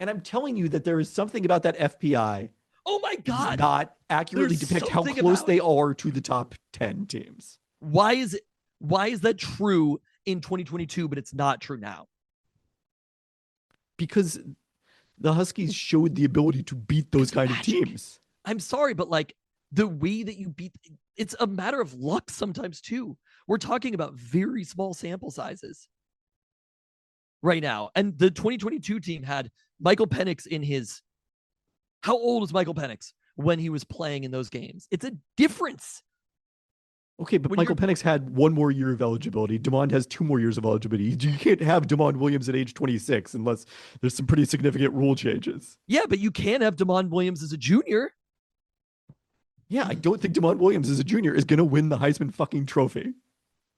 And I'm telling you that there is something about that FPI. Oh my God. Does not accurately depict how close they are to the top 10 teams. Why is that true in 2022, but it's not true now? Because the Huskies showed the ability to beat those kind of teams. I'm sorry, but like the way that you beat, it's a matter of luck sometimes too. We're talking about very small sample sizes right now. And the 2022 team had Michael Penix in his, how old was Michael Penix when he was playing in those games? It's a difference. Okay, but When Michael you're- Penix had 1 more year of eligibility. Demond has 2 more years of eligibility. You can't have Demond Williams at age 26 unless there's some pretty significant rule changes. Yeah, but you can have Demond Williams as a junior. Yeah, I don't think Demond Williams as a junior is going to win the Heisman fucking trophy.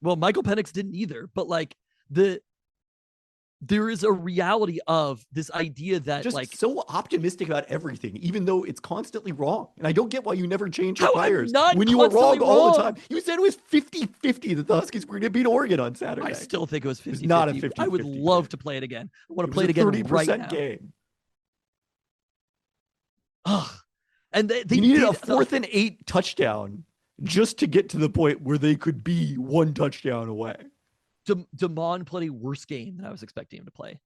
Well, Michael Penix didn't either, but like there is a reality of this idea that Just like so optimistic about everything, even though it's constantly wrong. And I don't get why you never change your How I'm tires not when you were wrong constantly all the wrong. time. You said it was 50-50 that the Huskies were going to beat Oregon on Saturday. I still think it was 50. It's not a I would 50-50 love game. to play it again. I want It to play was it a again right 30% now. game. Ugh. And they You needed did a 4th and 8 touchdown just to get to the point where they could be 1 touchdown away. Demond played a worse game than I was expecting him to play.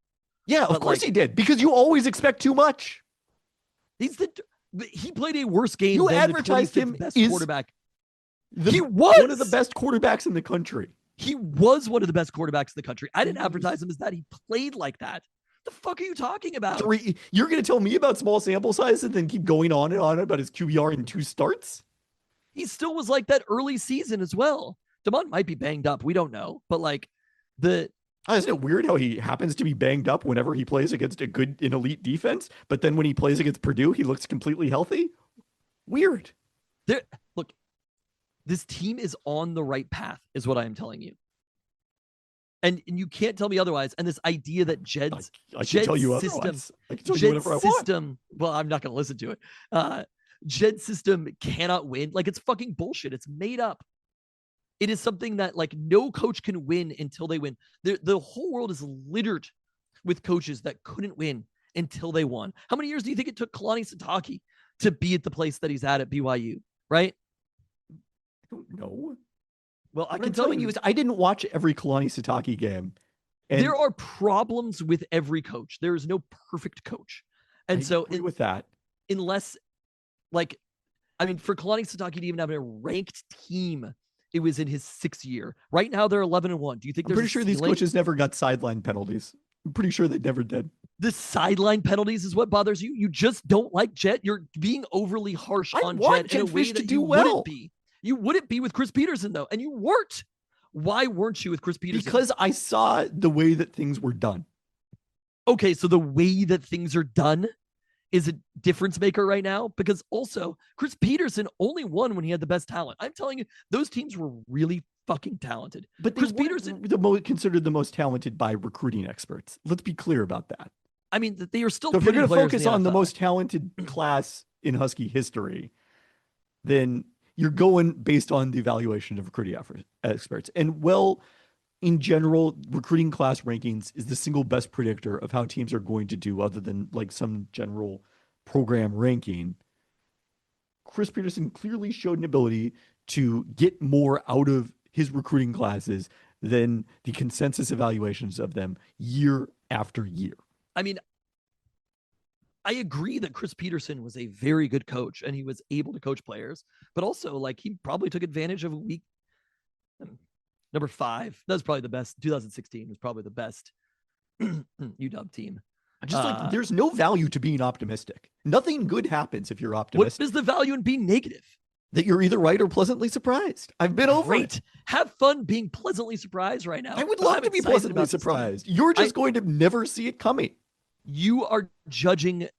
Yeah, of But, course like- he did, because you always expect too much. He played a worse game You than advertised the 25th him best is quarterback. The- He was one of the best quarterbacks in the country. He was one of the best quarterbacks in the country. I didn't advertise him as that. He played like that. The fuck are you talking about? You're going to tell me about small sample sizes and then keep going on and on about his QBR in 2 starts? He still was like that early season as well. Demond might be banged up. We don't know. But like Isn't it weird how he happens to be banged up whenever he plays against an elite defense, but then when he plays against Purdue, he looks completely healthy? Weird. look, this team is on the right path, is what I am telling you. And you can't tell me otherwise. And this idea that Jed's I can tell you system- otherwise. I can tell you whatever I want. system, well, I'm not going to listen to it. Jed's system cannot win. Like, it's fucking bullshit. It's made up. It is something that like no coach can win until they win. The whole world is littered with coaches that couldn't win until they won. How many years do you think it took Kalani Sitake to be at the place that he's at BYU? Right? I don't know. Well, I What can I'm tell telling you is I didn't watch every Kalani Sitake game. And there are problems with every coach. There is no perfect coach. And I so agree with that. unless like, I mean, for Kalani Sitake to even have a ranked team, it was in his 6th year. Right now, they're 11-1. Do you think I'm pretty sure these coaches never got sideline penalties. I'm pretty sure they never did. The sideline penalties is what bothers you? You just don't like Jet. You're being overly harsh I on want Jet in a Jet way Fish to that do you well. wouldn't be. You wouldn't be with Chris Peterson, though. And you weren't. Why weren't you with Chris Peterson? Because I saw the way that things were done. Okay, so the way that things are done is a difference maker right now, because also Chris Peterson only won when he had the best talent. I'm telling you, those teams were really fucking talented. But Chris Chris Peterson- Peterson considered the most talented by recruiting experts. Let's be clear about that. I mean, they are still So if you're putting going to players in focus on the NFL. most talented class in Husky history, then you're going based on the evaluation of recruiting experts. And well, in general, recruiting class rankings is the single best predictor of how teams are going to do, other than like some general program ranking. Chris Peterson clearly showed an ability to get more out of his recruiting classes than the consensus evaluations of them year after year. I mean, I agree that Chris Peterson was a very good coach and he was able to coach players, but also like he probably took advantage of a weak number 5. That was probably the best. 2016 was probably the best UW team. Just like there's no value to being optimistic. Nothing good happens if you're What optimistic. is the value in being negative? That you're either right or pleasantly surprised. I've been over Great. it. Have fun being pleasantly surprised right now. I would I'm love to be excited pleasantly about this team. surprised. You're just going to never see it coming. You are judging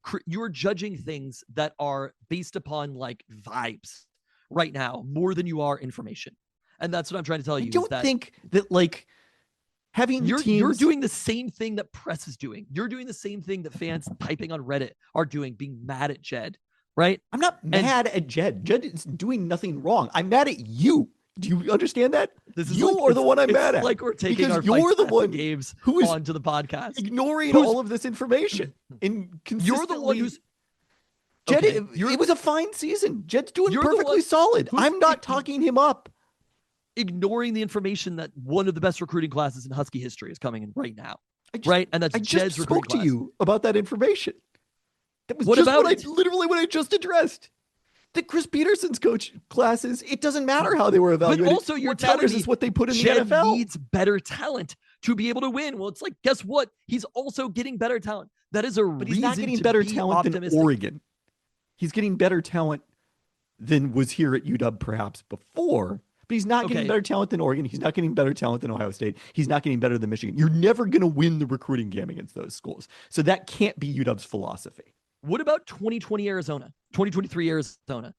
things that are based upon like vibes right now more than you are information. And that's what I'm trying to tell you. I don't think that like having you're teams doing the same thing that press is doing. You're doing the same thing that fans typing on Reddit are doing, being mad at Jed, right? I'm not mad at Jed. Jed is doing nothing wrong. I'm mad at you. Do you understand that? You are the one I'm mad at. Like we're taking because our you're fights the at one games who is onto the podcast. ignoring Who's- all of this information. And You're the one who's Jed, okay, it was a fine season. Jed's doing You're the perfectly one solid. who's I'm not talking him up. ignoring the information that one of the best recruiting classes in Husky history is coming in right now. I just- Right? And that's I Jed's just recruiting spoke to class. you about that information. That was What just about what it? literally what I just addressed. That Chris Peterson's coach classes, it doesn't matter how they were evaluated. also you're what telling matters me is what they put in Jed the NFL. needs better talent to be able to win. Well, it's like, guess what? He's also getting better talent. That is a But reason he's not getting to better be talent optimistic. than Oregon. He's getting better talent than was here at UW perhaps before. But he's not getting Okay. better talent than Oregon. He's not getting better talent than Ohio State. He's not getting better than Michigan. You're never going to win the recruiting game against those schools. So that can't be UW's philosophy. What about 2020 Arizona, 2023 Arizona?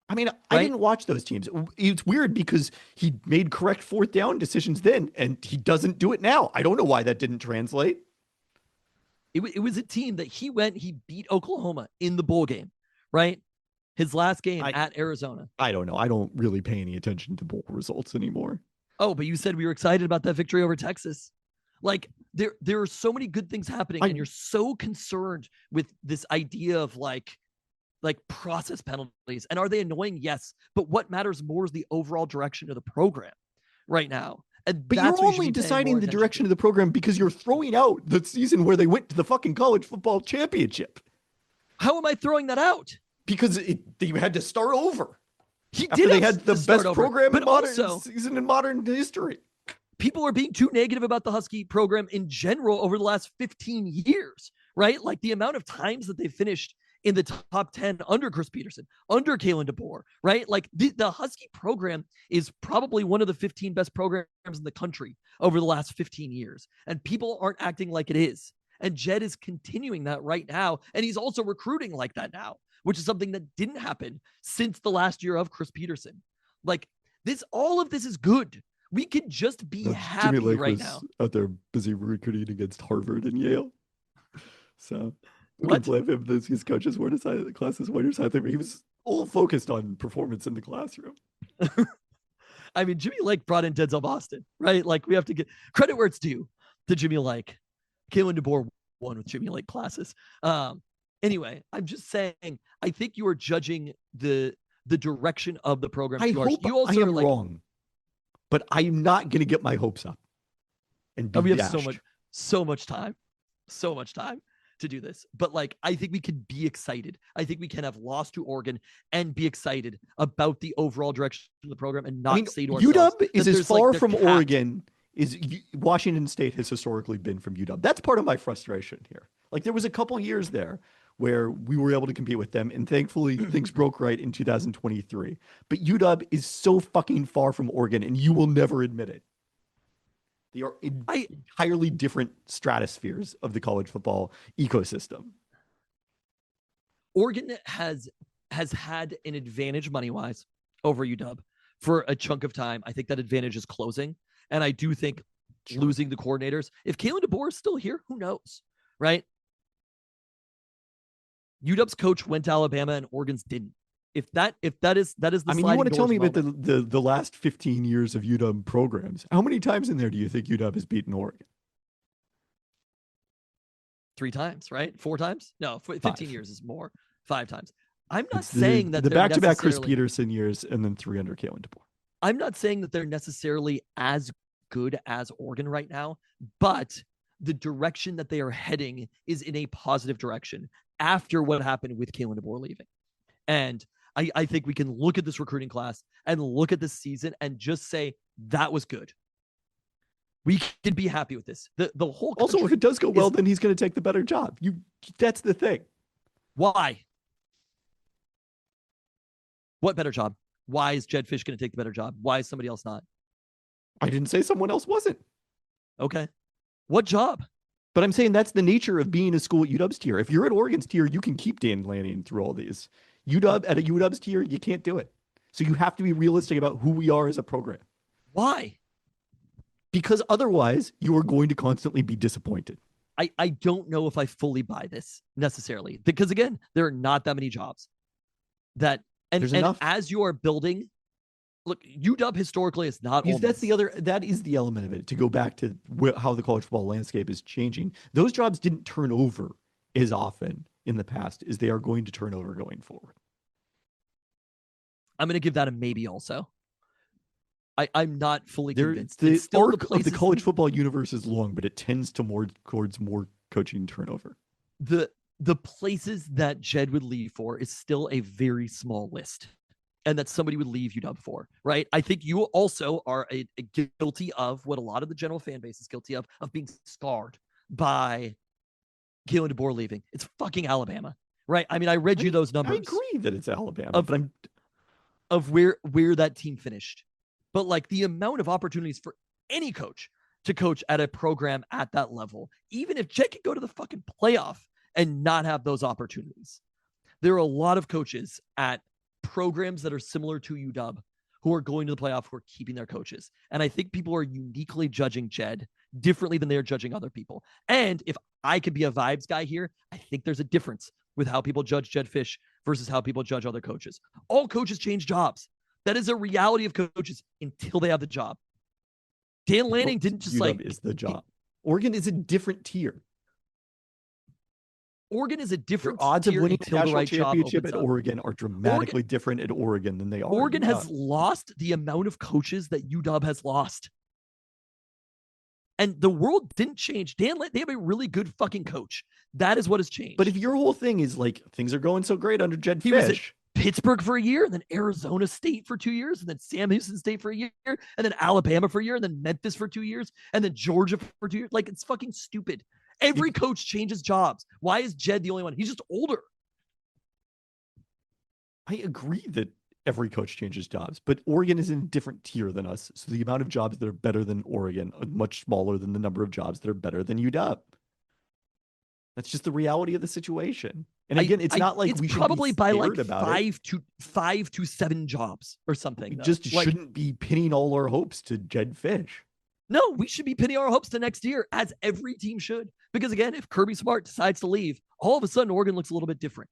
I mean, Right? I didn't watch those teams. It's weird because he made correct fourth down decisions then, and he doesn't do it now. I don't know why that didn't translate. It was a team that he beat Oklahoma in the bowl game, right? His last game at Arizona. I don't know. I don't really pay any attention to bowl results anymore. Oh, but you said we were excited about that victory over Texas. Like there are so many good things happening, and you're so concerned with this idea of like process penalties. And are they annoying? Yes. But what matters more is the overall direction of the program right now. And but you're only deciding the direction of the program because you're throwing out the season where they went to the fucking college football championship. How am I throwing that out? Because they had to start over. They had the best program in modern season in modern history. People are being too negative about the Husky program in general over the last 15 years, right? Like the amount of times that they finished in the top 10 under Chris Peterson, under Kalen DeBoer, right? Like the Husky program is probably one of the 15 best programs in the country over the last 15 years. And people aren't acting like it is. And Jed is continuing that right now. And he's also recruiting like that now, which is something that didn't happen since the last year of Chris Peterson. Like all of this is good. We could just be happy right now. Out there busy recruiting against Harvard and Yale. So we What? can blame him. His coaches weren't aside, the classes weren't aside. He was all focused on performance in the classroom. I mean, Jimmy Lake brought in Denzel Boston, right? Like we have to get credit where it's due to Jimmy Lake. Kalen DeBoer won with Jimmy Lake classes. Anyway, I'm just saying, I think you are judging the direction of the program. I hope you also I am wrong, but I'm not going to get my hopes up. And we have dashed. so much time to do this. But like, I think we can be excited. I think we can have lost to Oregon and be excited about the overall direction of the program and not say to ourselves, UW is as far from Oregon as Washington State has historically been from UW. That's part of my frustration here. Like there was a couple years there where we were able to compete with them, and thankfully things broke right in 2023. But UW is so fucking far from Oregon, and you will never admit it. They are entirely different stratospheres of the college football ecosystem. Oregon has had an advantage money-wise over UW for a chunk of time. I think that advantage is closing. And I do think losing the coordinators, if Kalen DeBoer is still here, who knows, right? UW's coach went to Alabama and Oregon's didn't. If that is the I mean, you want to tell me about the last 15 years of UW programs? How many times in there do you think UW has beaten Oregon? 3 times, right? 4 times? No, 15 5 years is more. 5 times. I'm not It's saying that the back-to-back Chris Peterson years and then 3 under Kalen DeBoer. I'm not saying that they're necessarily as good as Oregon right now, but the direction that they are heading is in a positive direction after what happened with Kalen DeBoer leaving. And I think we can look at this recruiting class and look at this season and just say that was good. We can be happy with this. The whole also, if it does go well, then he's going to take the better job. That's the thing. Why? What better job? Why is Jed Fish going to take the better job? Why is somebody else not? I didn't say someone else wasn't. Okay. What job? But I'm saying that's the nature of being a school at UW's tier. If you're at Oregon's tier, you can keep Dan Lanning through all these. At a UW's tier, you can't do it. So you have to be realistic about who we are as a program. Why? Because otherwise, you are going to constantly be disappointed. I don't know if I fully buy this necessarily. Because again, there are not that many jobs. And as you are building, look, UW historically is not. That is the element of it. To go back to how the college football landscape is changing, those jobs didn't turn over as often in the past as they are going to turn over going forward. I'm going to give that a maybe. Also, I'm not fully convinced. The arc of the college football universe is long, but it tends towards more coaching turnover. The places that Jed would leave for is still a very small list. And that somebody would leave UW for, right? I think you also are guilty of what a lot of the general fan base is guilty of being scarred by Kalen DeBoer leaving. It's fucking Alabama, right? I mean, I read you those numbers. I agree that it's Alabama, but of where that team finished but like the amount of opportunities for any coach to coach at a program at that level, even if Jed could go to the fucking playoff and not have those opportunities. There are a lot of coaches at programs that are similar to UW who are going to the playoff who are keeping their coaches. And I think people are uniquely judging Jed differently than they are judging other people. And if I could be a vibes guy here, I think there's a difference with how people judge Jed Fish versus how people judge other coaches. All coaches change jobs. That is a reality of coaches until they have the job. Dan Lanning didn't just UW is the job. Oregon is a different tier. Oregon is a different Your odds of tier winning a until the national right job championship opens at up. Oregon are dramatically different at Oregon than they are. Oregon at has UW. lost the amount of coaches that UW has lost. And the world didn't change. They have a really good fucking coach. That is what has changed. But if your whole thing is like things are going so great under Jed He was at Fish, Pittsburgh for a year, and then Arizona State for 2 years, and then Sam Houston State for a year, and then Alabama for a year, and then Memphis for 2 years, and then Georgia for 2 years. Like, it's fucking stupid. Every coach changes jobs. Why is Jed the only one? He's just older. I agree that every coach changes jobs, but Oregon is in a different tier than us. So the amount of jobs that are better than Oregon are much smaller than the number of jobs that are better than UW. That's just the reality of the situation. And again, it's not like we should probably be by scared like about five to 7 jobs or something. We though. just Like, shouldn't be pinning all our hopes to Jed Fish. no, we should be pinning our hopes to next year, as every team should. Because again, if Kirby Smart decides to leave, all of a sudden Oregon looks a little bit different.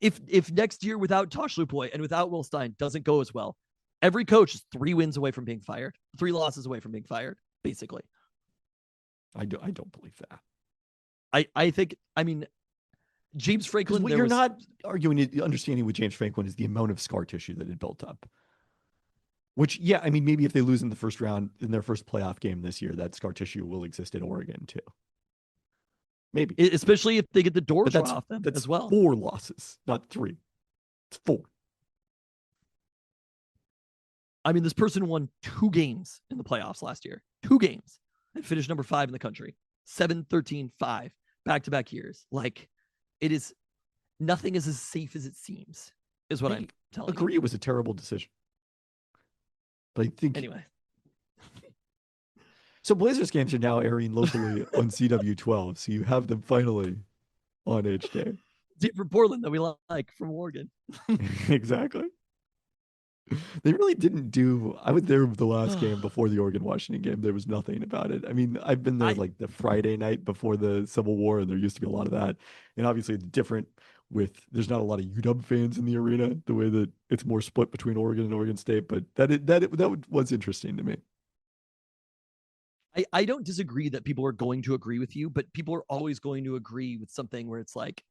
If next year without Tosh Lupoy and without Will Stein doesn't go as well, every coach is 3 wins away from being fired, 3 losses away from being fired, basically. I don't believe that. I think, I mean, James Franklin. What you're not arguing, understanding with James Franklin is the amount of scar tissue that had built up. Which, yeah, I mean, maybe if they lose in the first round in their first playoff game this year, that scar tissue will exist at Oregon too. Maybe, especially if they get the door that's off them that's as well. 4 losses, not 3. It's 4. I mean, this person won 2 games in the playoffs last year. 2 games and finished number 5 in the country. 7, 13, 5 back-to-back years. Like, it is, nothing is as safe as it seems, is what I'm telling you. Agree, it was a terrible decision. But I think Anyway. So Blazers games are now airing locally on CW12, so you have them finally on HD. From Portland that we like from Oregon. Exactly. They really didn't do. I was there the last game before the Oregon-Washington game. There was nothing about it. I mean, I've been there like the Friday night before the Civil War, and there used to be a lot of that. And obviously, it's different with there's not a lot of UW fans in the arena, the way that it's more split between Oregon and Oregon State. But that was interesting to me. I don't disagree that people are going to agree with you, but people are always going to agree with something where it's like,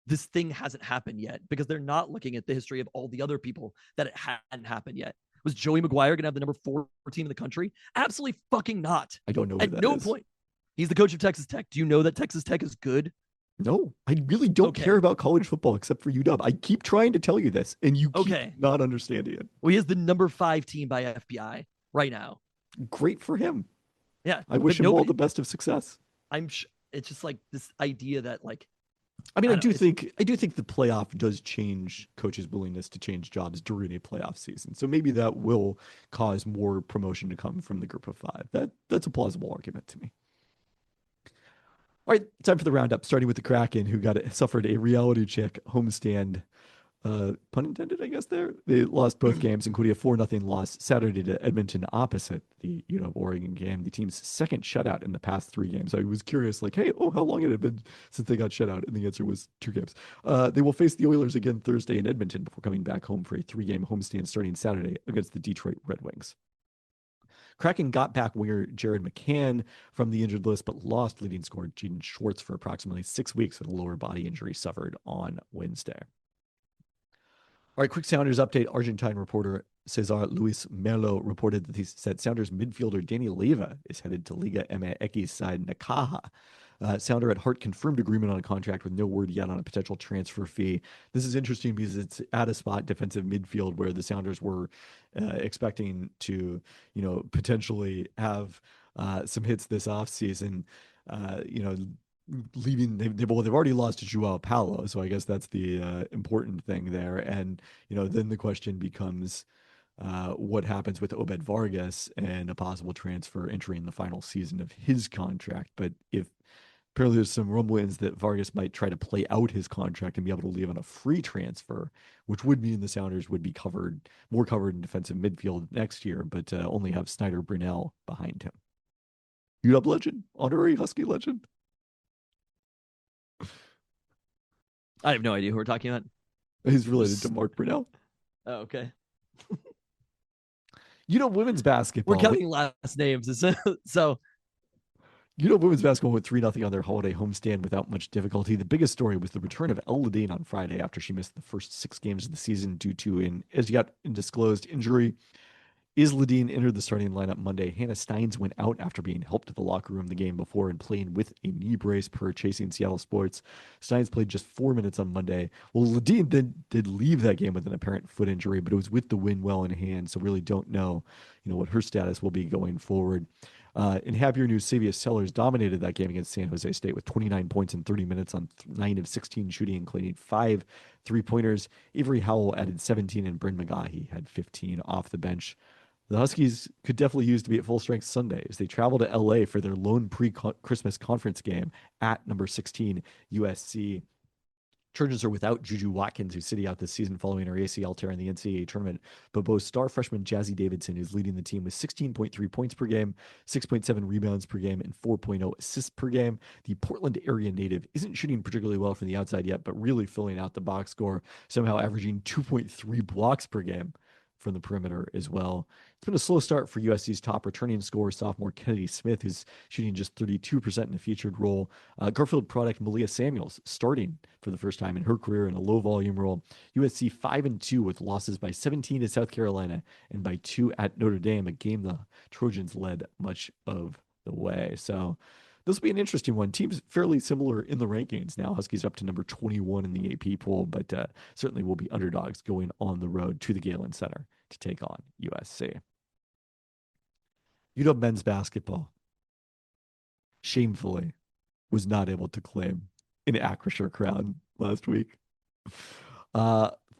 this thing hasn't happened yet, because they're not looking at the history of all the other people that it hadn't happened yet. Was Joey McGuire going to have the number 4 team in the country? Absolutely fucking not. I don't know. At no point. He's the coach of Texas Tech. Do you know that Texas Tech is good? No, I really don't care about college football except for UW. I keep trying to tell you this, and you keep not understanding it. Well, he is the number 5 team by FBI right now. Great for him. Yeah. I wish him all the best of success. It's just like this idea that, like, I mean, I do think the playoff does change coaches' willingness to change jobs during a playoff season. So maybe that will cause more promotion to come from the group of 5. That's a plausible argument to me. All right, time for the roundup, starting with the Kraken, who suffered a reality check homestand. Pun intended, I guess there. They lost both games, including a 4-0 loss Saturday to Edmonton opposite the Oregon game, the team's second shutout in the past 3 games. I was curious, like, hey, how long had it been since they got shut out? And the answer was 2 games. They will face the Oilers again Thursday in Edmonton before coming back home for a 3-game homestand starting Saturday against the Detroit Red Wings. Kraken got back winger Jared McCann from the injured list, but lost leading scorer Jaden Schwartz for approximately 6 weeks with a lower body injury suffered on Wednesday. All right, quick Sounders update. Argentine reporter Cesar Luis Merlo reported that he said Sounders midfielder Danny Leyva is headed to Liga MX's side Necaxa. Sounder at Heart confirmed agreement on a contract with no word yet on a potential transfer fee. This is interesting because it's at a spot defensive midfield where the Sounders were expecting to, potentially have some hits this offseason. Leaving they've already lost to Joao Paulo, so I guess that's the important thing there. And then the question becomes what happens with Obed Vargas and a possible transfer entering the final season of his contract. But if apparently there's some rumblings that Vargas might try to play out his contract and be able to leave on a free transfer, which would mean the Sounders would be more covered in defensive midfield next year, but only have Snyder Brunell behind him. UW legend, honorary Husky legend. I have no idea who we're talking about. He's related to Mark Brunell. Oh, okay. Women's basketball. We're counting last names. So women's basketball went 3-0 on their holiday homestand without much difficulty. The biggest story was the return of El Ladine on Friday after she missed the first 6 games of the season due to an as yet undisclosed injury. Isladine entered the starting lineup Monday. Hannah Steins went out after being helped to the locker room the game before and playing with a knee brace per Chasing Seattle Sports. Steins played just 4 minutes on Monday. Well, Ladine did leave that game with an apparent foot injury, but it was with the win well in hand, so really don't know, what her status will be going forward. In happier news, Savia Sellers dominated that game against San Jose State with 29 points in 30 minutes on 9 of 16 shooting, including 5 3-pointers. Avery Howell added 17, and Bryn McGahee had 15 off the bench. The Huskies could definitely use to be at full strength Sunday as they travel to LA for their lone pre-Christmas conference game at number 16 USC. Trojans are without Juju Watkins, who's sitting out this season following her ACL tear in the NCAA tournament. But both star freshman Jazzy Davidson is leading the team with 16.3 points per game, 6.7 rebounds per game, and 4.0 assists per game. The Portland area native isn't shooting particularly well from the outside yet, but really filling out the box score, somehow averaging 2.3 blocks per game from the perimeter as well. It's been a slow start for USC's top returning scorer, sophomore Kennedy Smith, who's shooting just 32% in a featured role. Garfield product Malia Samuels starting for the first time in her career in a low volume role. USC 5-2 with losses by 17 to South Carolina and by 2 at Notre Dame, a game the Trojans led much of the way. So this will be an interesting one. Teams fairly similar in the rankings now. Huskies up to number 21 in the AP poll, but certainly will be underdogs going on the road to the Galen Center to take on USC. UW men's basketball, shamefully, was not able to claim an Acrisure crowd last week.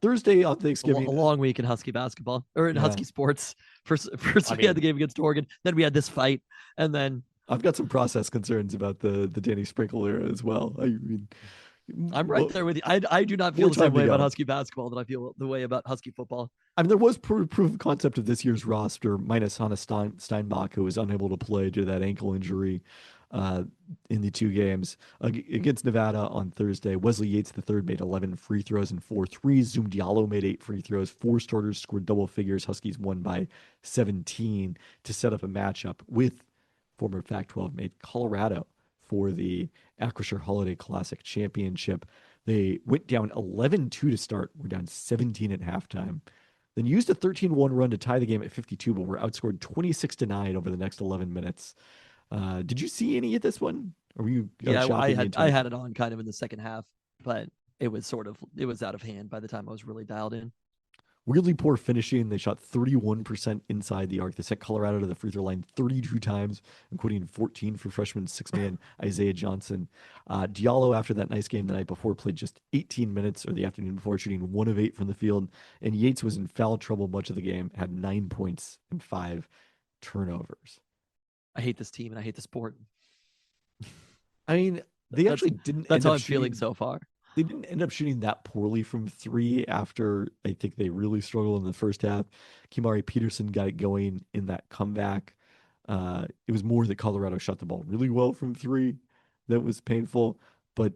Thursday on Thanksgiving. A long week in Husky basketball, or in Husky sports. First we had the game against Oregon, then we had this fight, and then I've got some process concerns about the Danny Sprinkle era as well. I mean, I'm right there with you. I do not feel the same way about Husky basketball that I feel the way about Husky football. I mean, there was proof of concept of this year's roster, minus Hannah Steinbach, who was unable to play due to that ankle injury in the 2 games. Against Nevada on Thursday, Wesley Yates III made 11 free throws and 4 threes. Zoom Diallo made 8 free throws. 4 starters scored double figures. Huskies won by 17 to set up a matchup with former Pac-12 made Colorado for the Acrisure Holiday Classic Championship. They went down 11-2 to start. We're down 17 at halftime. Then used a 13-1 run to tie the game at 52, but were outscored 26-9 over the next 11 minutes. Did you see any of this one? Or were you? Yeah, I had it on kind of in the second half, but it was out of hand by the time I was really dialed in. Weirdly poor finishing. They shot 31% inside the arc. They sent Colorado to the free throw line 32 times, including 14 for freshman 6-man Isaiah Johnson. Diallo, after that nice game the night before, played just 18 minutes, or the afternoon before, shooting 1 of 8 from the field. And Yates was in foul trouble much of the game, had 9 points and 5 turnovers. I hate this team and I hate the sport. I mean, they actually didn't. That's how I'm feeling so far. They didn't end up shooting that poorly from 3 after I think they really struggled in the first half. Kimari Peterson got it going in that comeback. It was more that Colorado shot the ball really well from 3 that was painful, but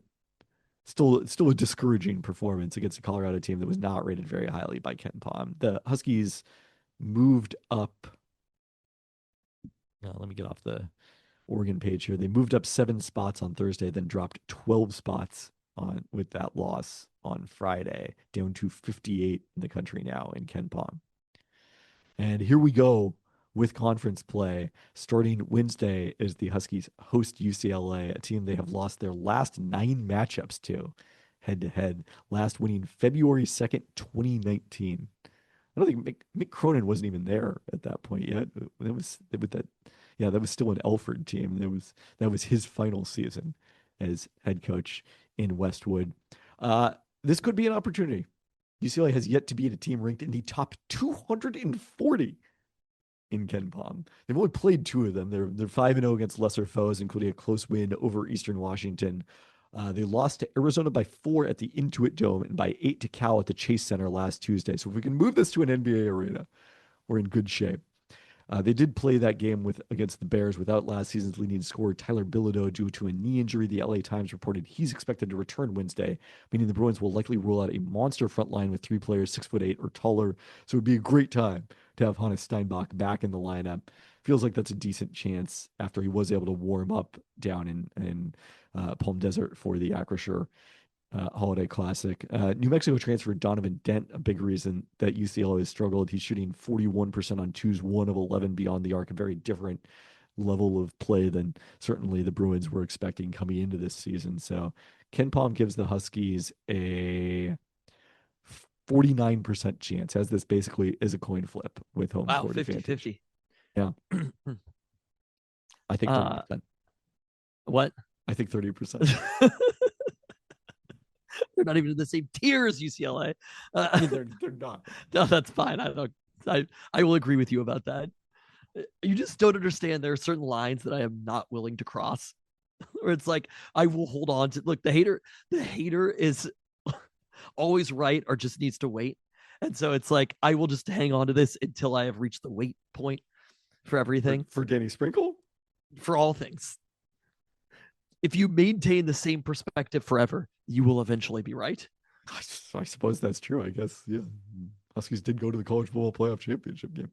still a discouraging performance against a Colorado team that was not rated very highly by Ken Pom. The Huskies moved up. Let me get off the Oregon page here. They moved up 7 spots on Thursday, then dropped 12 spots with that loss on Friday, down to 58 in the country now in Ken Pom. And here we go with conference play. Starting Wednesday as the Huskies host UCLA, a team they have lost their last 9 matchups to head-to-head, last winning February 2nd, 2019. I don't think Mick Cronin wasn't even there at that point yet. That was still an Elford team. That was his final season as head coach in Westwood. This could be an opportunity UCLA has yet to beat a team ranked in the top 240 in Ken Pom. They've only played two of them. They're 5-0 against lesser foes, including a close win over Eastern Washington. They lost to Arizona by 4 at the Intuit Dome and by 8 to Cal at the Chase Center last Tuesday. So if we can move this to an NBA arena, we're in good shape. They did play that game against the Bears without last season's leading scorer Tyler Bilodeau due to a knee injury. The LA Times reported he's expected to return Wednesday, meaning the Bruins will likely roll out a monster front line with 3 players 6'8" or taller. So it would be a great time to have Hannes Steinbach back in the lineup. Feels like that's a decent chance after he was able to warm up down in Palm Desert for the Acrisure Holiday Classic. New Mexico transfer Donovan Dent, a big reason that UCLA has struggled. He's shooting 41% on twos, 1 of 11 beyond the arc, a very different level of play than certainly the Bruins were expecting coming into this season. So Ken Pom gives the Huskies a 49% chance, as this basically is a coin flip with home court 50-50. Yeah. I think 30%. What? I think 30%. They're not even in the same tier as UCLA. I mean, they're not. No, that's fine. I will agree with you about that. You just don't understand. There are certain lines that I am not willing to cross. Where it's like I will hold on to. Look, the hater is always right or just needs to wait. And so it's like I will just hang on to this until I have reached the wait point for everything. For Danny Sprinkle? For all things. If you maintain the same perspective forever, you will eventually be right. I suppose that's true, I guess. Yeah. Huskies did go to the college football playoff championship game.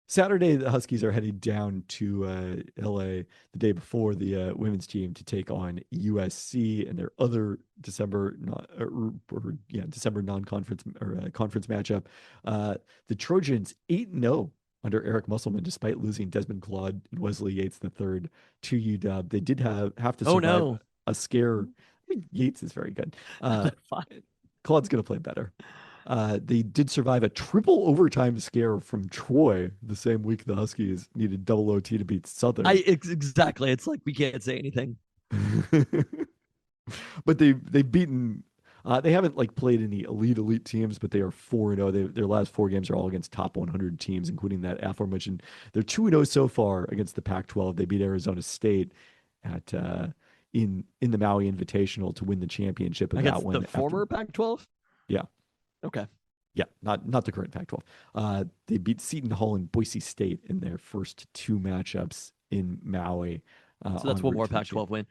Saturday, the Huskies are headed down to LA the day before the women's team to take on USC and their other December non-conference or conference matchup. The Trojans 8-0 under Eric Musselman, despite losing Desmond Claude and Wesley Yates III to UW. They did have to survive a scare. I mean, Yates is very good. Claude's going to play better. They did survive a triple overtime scare from Troy the same week the Huskies needed double OT to beat Southern. Exactly. It's like we can't say anything. But they've beaten. They haven't played any elite teams, but they are 4-0. Their last 4 games are all against top 100 teams, including that aforementioned. They're 2-0 so far against the Pac-12. They beat Arizona State at in the Maui Invitational to win the championship. Against the former Pac-12. Yeah. Okay. Yeah, not the current Pac-12. They beat Seton Hall and Boise State in their first 2 matchups in Maui. So that's one more Pac-12 win.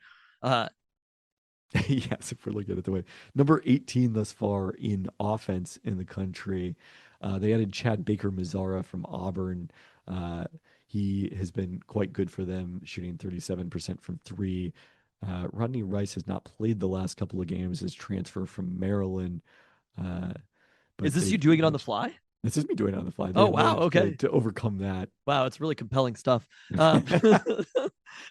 Yes, if we're looking at it the way. Number 18 thus far in offense in the country. They added Chad Baker-Mazzara from Auburn. He has been quite good for them, shooting 37% from 3. Rodney Rice has not played the last couple of games as transfer from Maryland. Is this you doing it on the fly? This is me doing it on the fly. Oh, wow. Okay. To overcome that. Wow, it's really compelling stuff. It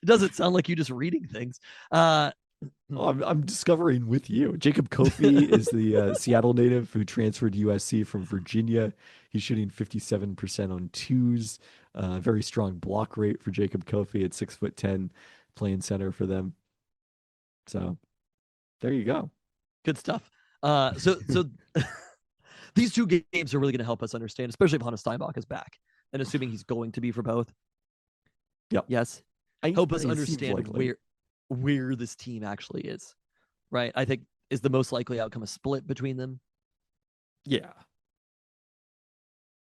doesn't sound like you just reading things. I'm discovering with you. Jacob Kofi is the Seattle native who transferred to USC from Virginia. He's shooting 57% on twos. Very strong block rate for Jacob Kofi at 6'10", playing center for them. So there you go. Good stuff. So these 2 games are really going to help us understand, especially if Hannes Steinbach is back, and assuming he's going to be for both. Yep. Yes. Help us understand where this team actually is, right? I think is the most likely outcome a split between them. Yeah.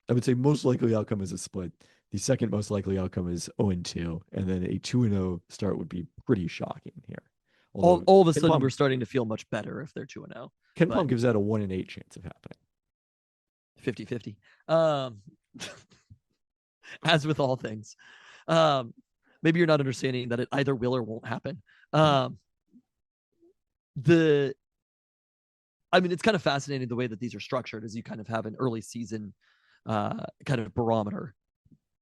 I would say most likely outcome is a split. The second most likely outcome is 0-2, and then a 2-0 start would be pretty shocking here. All of a sudden, we're starting to feel much better if they're 2-0. Ken Pom gives that a 1 in 8 chance of happening. 50-50. As with all things. Maybe you're not understanding that it either will or won't happen. It's kind of fascinating the way that these are structured, as you kind of have an early season kind of barometer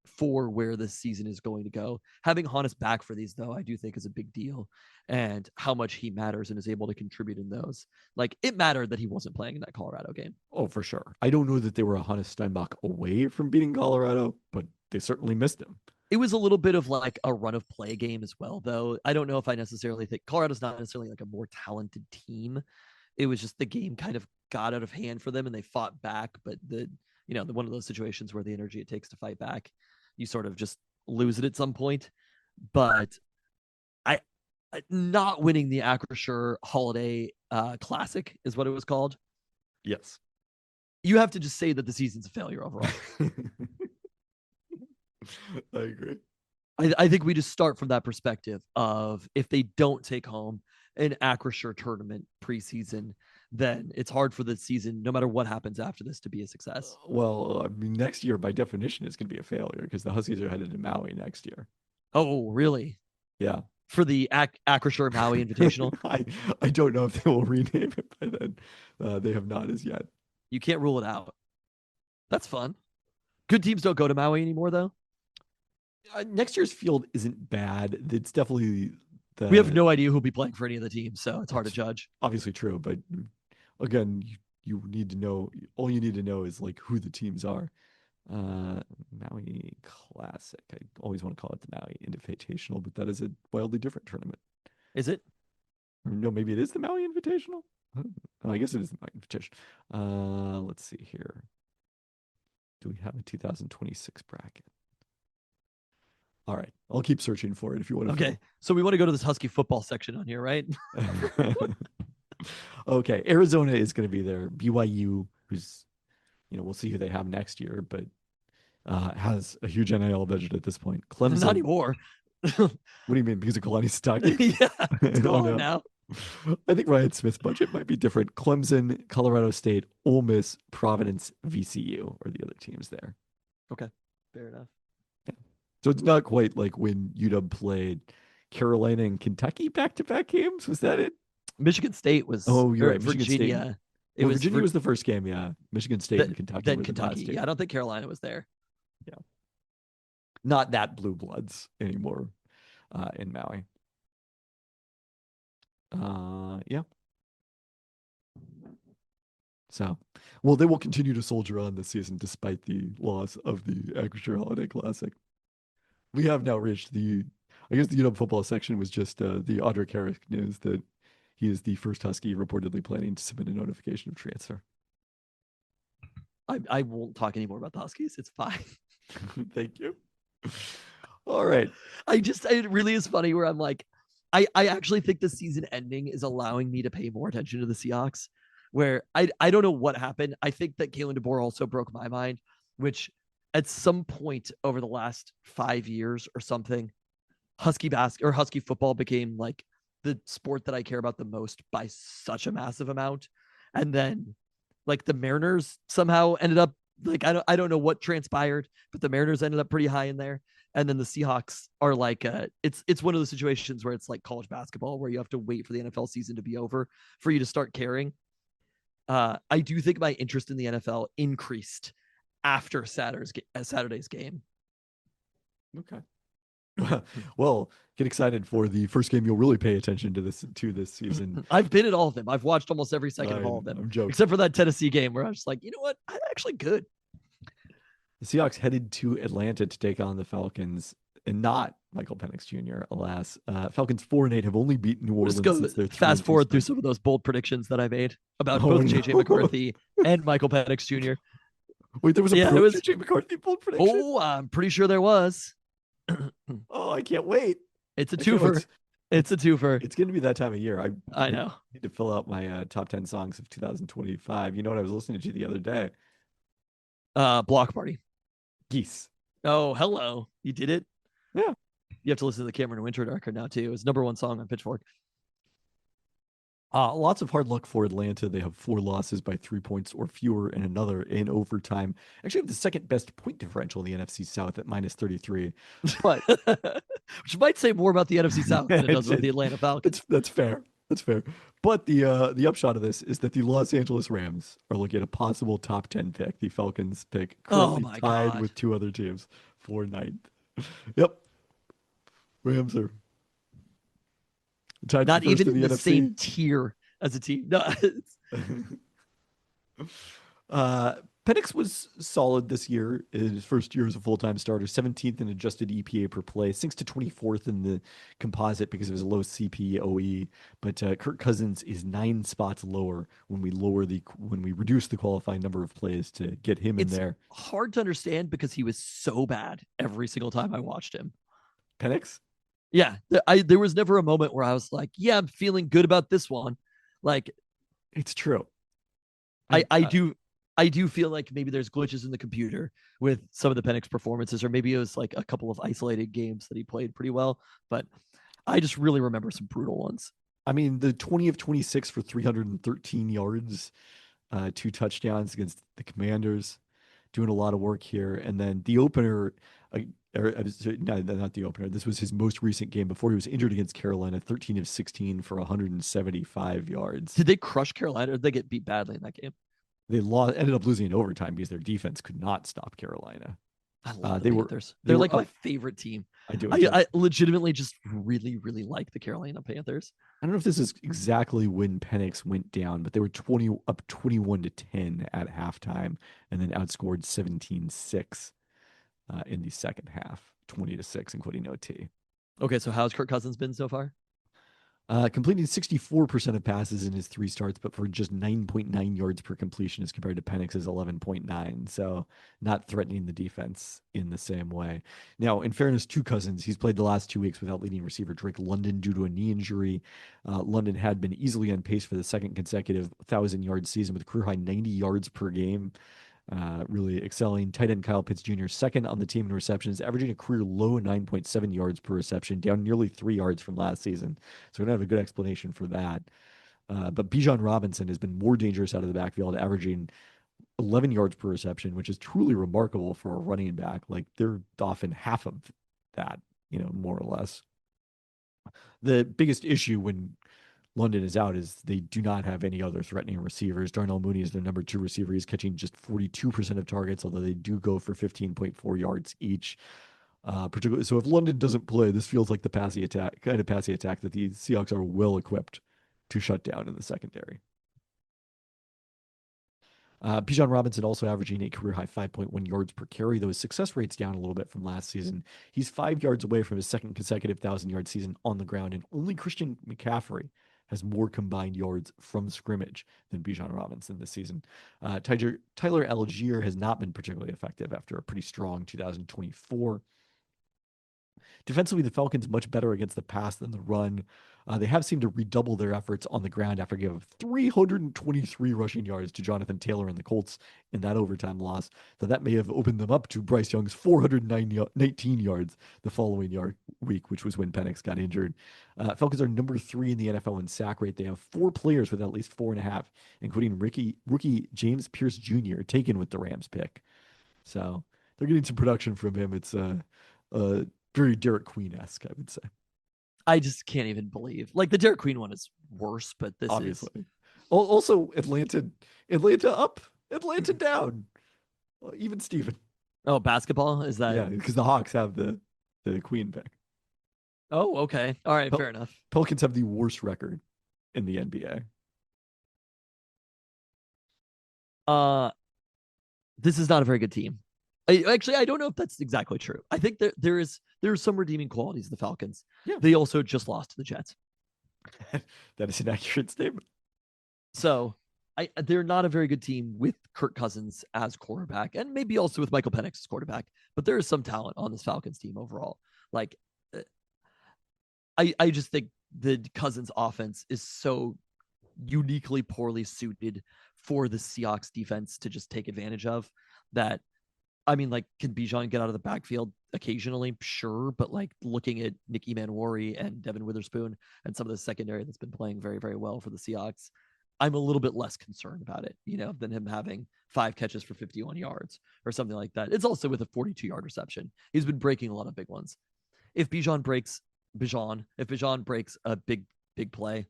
for where this season is going to go. Having Hannes back for these, though, I do think is a big deal, and how much he matters and is able to contribute in those. It mattered that he wasn't playing in that Colorado game. Oh, for sure. I don't know that they were a Hannes Steinbach away from beating Colorado, but they certainly missed him. It was a little bit of a run of play game as well, though. I don't know if I necessarily think Colorado's not necessarily a more talented team it was just the game kind of got out of hand for them and they fought back. But one of those situations where the energy it takes to fight back, you sort of just lose it at some point. But I not winning the Acrisure Holiday Classic is what it was called. Yes. You have to just say that the season's a failure overall. I agree. I think we just start from that perspective of if they don't take home an Acrisure tournament preseason, then it's hard for the season, no matter what happens after this, to be a success. Well, I mean, next year, by definition, is going to be a failure because the Huskies are headed to Maui next year. Oh, really? Yeah. For the Acrisure Maui Invitational? I don't know if they will rename it by then. They have not as yet. You can't rule it out. That's fun. Good teams don't go to Maui anymore, though. Next year's field isn't bad. It's definitely we have no idea who'll be playing for any of the teams, so it's hard to judge. Obviously true, but again, you need to know. All you need to know is like who the teams are. Maui Classic. I always want to call it the Maui Invitational, but that is a wildly different tournament. Is it? Or no, maybe it is the Maui Invitational. Oh, I guess it is the Maui Invitational. Let's see here. Do we have a 2026 bracket? All right, I'll keep searching for it if you want to. Okay, so we want to go to this Husky football section on here, right? Okay, Arizona is going to be there. BYU, who's, we'll see who they have next year, but has a huge NIL budget at this point. Clemson. Not anymore. What do you mean? Because of Kalani Stockton? Yeah, it's gone now. I think Ryan Smith's budget might be different. Clemson, Colorado State, Ole Miss, Providence, VCU are the other teams there. Okay, fair enough. Yeah. So it's not quite like when UW played Carolina and Kentucky back-to-back games. Was that it? Michigan State was. Oh, you're right. Virginia. Virginia was the first game. Yeah, Michigan State and Kentucky. Then Kentucky. Yeah, I don't think Carolina was there. Yeah, not that blue bloods anymore in Maui. Yeah. So, well, they will continue to soldier on this season despite the loss of the Acrisure Holiday Classic. We have now reached I guess the UW football section was just the Audric Harris news that he is the first Husky reportedly planning to submit a notification of transfer. I won't talk anymore about the Huskies. It's fine. Thank you. All right. It really is funny where I'm like, I actually think the season ending is allowing me to pay more attention to the Seahawks, where I don't know what happened. I think that Kalen DeBoer also broke my mind, which at some point over the last 5 years or something, Husky football became like the sport that I care about the most by such a massive amount. And then like the Mariners somehow ended up like, I don't know what transpired, but the Mariners ended up pretty high in there. And then the Seahawks are like, it's one of those situations where it's like college basketball where you have to wait for the NFL season to be over for you to start caring. I do think my interest in the NFL increased after Saturday's game. Okay. Well, get excited for the first game you'll really pay attention to this season. I've been at all of them. I've watched almost every second of all of them. I'm joking. Except for that Tennessee game where I was like, you know what? I'm actually good. The Seahawks headed to Atlanta to take on the Falcons, and not Michael Penix Jr., alas. Falcons 4-8 have only beaten New Orleans since their fast forward through some of those bold predictions that I made about both JJ McCarthy and Michael Penix Jr. Wait, there was a JJ McCarthy bold prediction? Oh, I'm pretty sure there was. Oh, I can't wait. It's a twofer. It's a twofer. It's going to be that time of year. I know. I need to fill out my top 10 songs of 2025. You know what I was listening to the other day? Block Party. Geese. Oh, hello. You did it? Yeah. You have to listen to the Cameron Winter record now, too. It's #1 song on Pitchfork. Lots of hard luck for Atlanta. They have 4 losses by 3 points or fewer and another in overtime. Actually, have the second best point differential in the NFC South at -33. But which might say more about the NFC South than it does with the Atlanta Falcons. That's fair. That's fair. But the upshot of this is that the Los Angeles Rams are looking at a possible top 10 pick. The Falcons pick currently tied with 2 other teams for 9th. Yep. Rams are tied not even in the NFC. same tier as a team. No. Penix was solid this year in his first year as a full-time starter, 17th in adjusted EPA per play, sinks to 24th in the composite because of his low CPOE. But Kirk Cousins is 9 spots lower when we reduce the qualifying number of plays to get him in It's there. hard to understand because he was so bad every single time I watched him. Penix? Yeah, there was never a moment where I was like, yeah, I'm feeling good about this one. Like, It's true. I do feel like maybe there's glitches in the computer with some of the Penix performances, or maybe it was like a couple of isolated games that he played pretty well. But I just really remember some brutal ones. I mean, the 20 of 26 for 313 yards, 2 touchdowns against the Commanders, doing a lot of work here. And then the opener, no, not the opener. This was his most recent game before he was injured against Carolina, 13 of 16 for 175 yards. Did they crush Carolina, or did they get beat badly in that game? They ended up losing in overtime because their defense could not stop Carolina. I love they the were- Panthers. they They're were like my up- favorite team. I do. I legitimately just really, really like the Carolina Panthers. I don't know if this is exactly when Penix went down, but they were 21-10 at halftime, and then outscored 17-6 in the second half, 20-6, including OT. Okay, so how's Kirk Cousins been so far? Completing 64% of passes in his 3 starts, but for just 9.9 yards per completion as compared to Penix's 11.9. So not threatening the defense in the same way. Now, in fairness to Cousins, he's played the last 2 weeks without leading receiver Drake London due to a knee injury. London had been easily on pace for the second consecutive 1,000-yard season with a career high 90 yards per game. Really excelling. Tight end Kyle Pitts Jr., second on the team in receptions, averaging a career low 9.7 yards per reception, down nearly 3 yards from last season. So we're going to have a good explanation for that. But Bijan Robinson has been more dangerous out of the backfield, averaging 11 yards per reception, which is truly remarkable for a running back. Like, they're often half of that, more or less. The biggest issue when London is out is they do not have any other threatening receivers. Darnell Mooney is their number 2 receiver. He's catching just 42% of targets, although they do go for 15.4 yards each. Particularly, so if London doesn't play, this feels like the passing attack that the Seahawks are well equipped to shut down in the secondary. Bijan Robinson also averaging a career high 5.1 yards per carry, though his success rate's down a little bit from last season. He's 5 yards away from his second consecutive 1,000-yard season on the ground, and only Christian McCaffrey has more combined yards from scrimmage than Bijan Robinson this season. Tyler Algier has not been particularly effective after a pretty strong 2024. Defensively, the Falcons much better against the pass than the run. They have seemed to redouble their efforts on the ground after giving 323 rushing yards to Jonathan Taylor and the Colts in that overtime loss. Though that may have opened them up to Bryce Young's 419 yards the following week, which was when Penix got injured. Falcons are number 3 in the NFL in sack rate. They have 4 players with at least 4.5, including rookie James Pierce Jr. taken with the Rams pick. So they're getting some production from him. It's very Derek Queen-esque, I would say. I just can't even believe. Like, the Derek Queen one is worse, but this Obviously. Also, Atlanta up, Atlanta down. Even Steven. Oh, basketball? Is that? Yeah, because the Hawks have the Queen pick. Oh, okay. All right, fair enough. Pelicans have the worst record in the NBA. This is not a very good team. I don't know if that's exactly true. I think there are some redeeming qualities of the Falcons. Yeah. They also just lost to the Jets. That is an accurate statement. So they're not a very good team with Kirk Cousins as quarterback, and maybe also with Michael Penix as quarterback. But there is some talent on this Falcons team overall. Like, I just think the Cousins offense is so uniquely poorly suited for the Seahawks defense to just take advantage of that. I mean, like, can Bijan get out of the backfield occasionally? Sure. But like, looking at Nick Emmanwori and Devin Witherspoon and some of the secondary that's been playing very, very well for the Seahawks, I'm a little bit less concerned about it, than him having 5 catches for 51 yards or something like that. It's also with a 42-yard reception. He's been breaking a lot of big ones. If Bijan breaks a big play,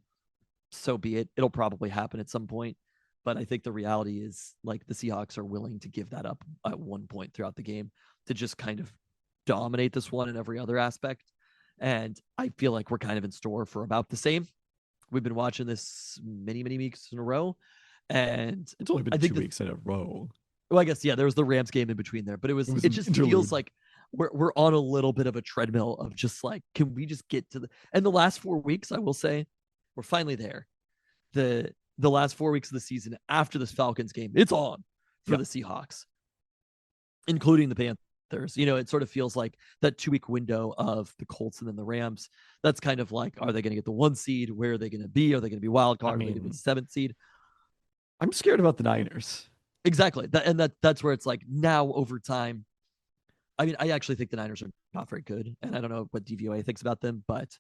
so be it. It'll probably happen at some point. But I think the reality is, like, the Seahawks are willing to give that up at one point throughout the game to just kind of dominate this one in every other aspect. And I feel like we're kind of in store for about the same. We've been watching this many, many weeks in a row. And it's only been 2 weeks in a row. Well, I guess there was the Rams game in between there, but was it an just interlude. feels like we're on a little bit of a treadmill of just like, can we just get to the last 4 weeks, I will say, we're finally there. The last 4 weeks of the season after this Falcons game, it's on for the Seahawks, including the Panthers. It sort of feels like that 2-week window of the Colts and then the Rams. That's kind of like, are they going to get the 1 seed? Where are they going to be? Are they going to be wild card? Are they going to be the 7th seed? I'm scared about the Niners. Exactly. That's where it's like now over time. I mean, I actually think the Niners are not very good, and I don't know what DVOA thinks about them, but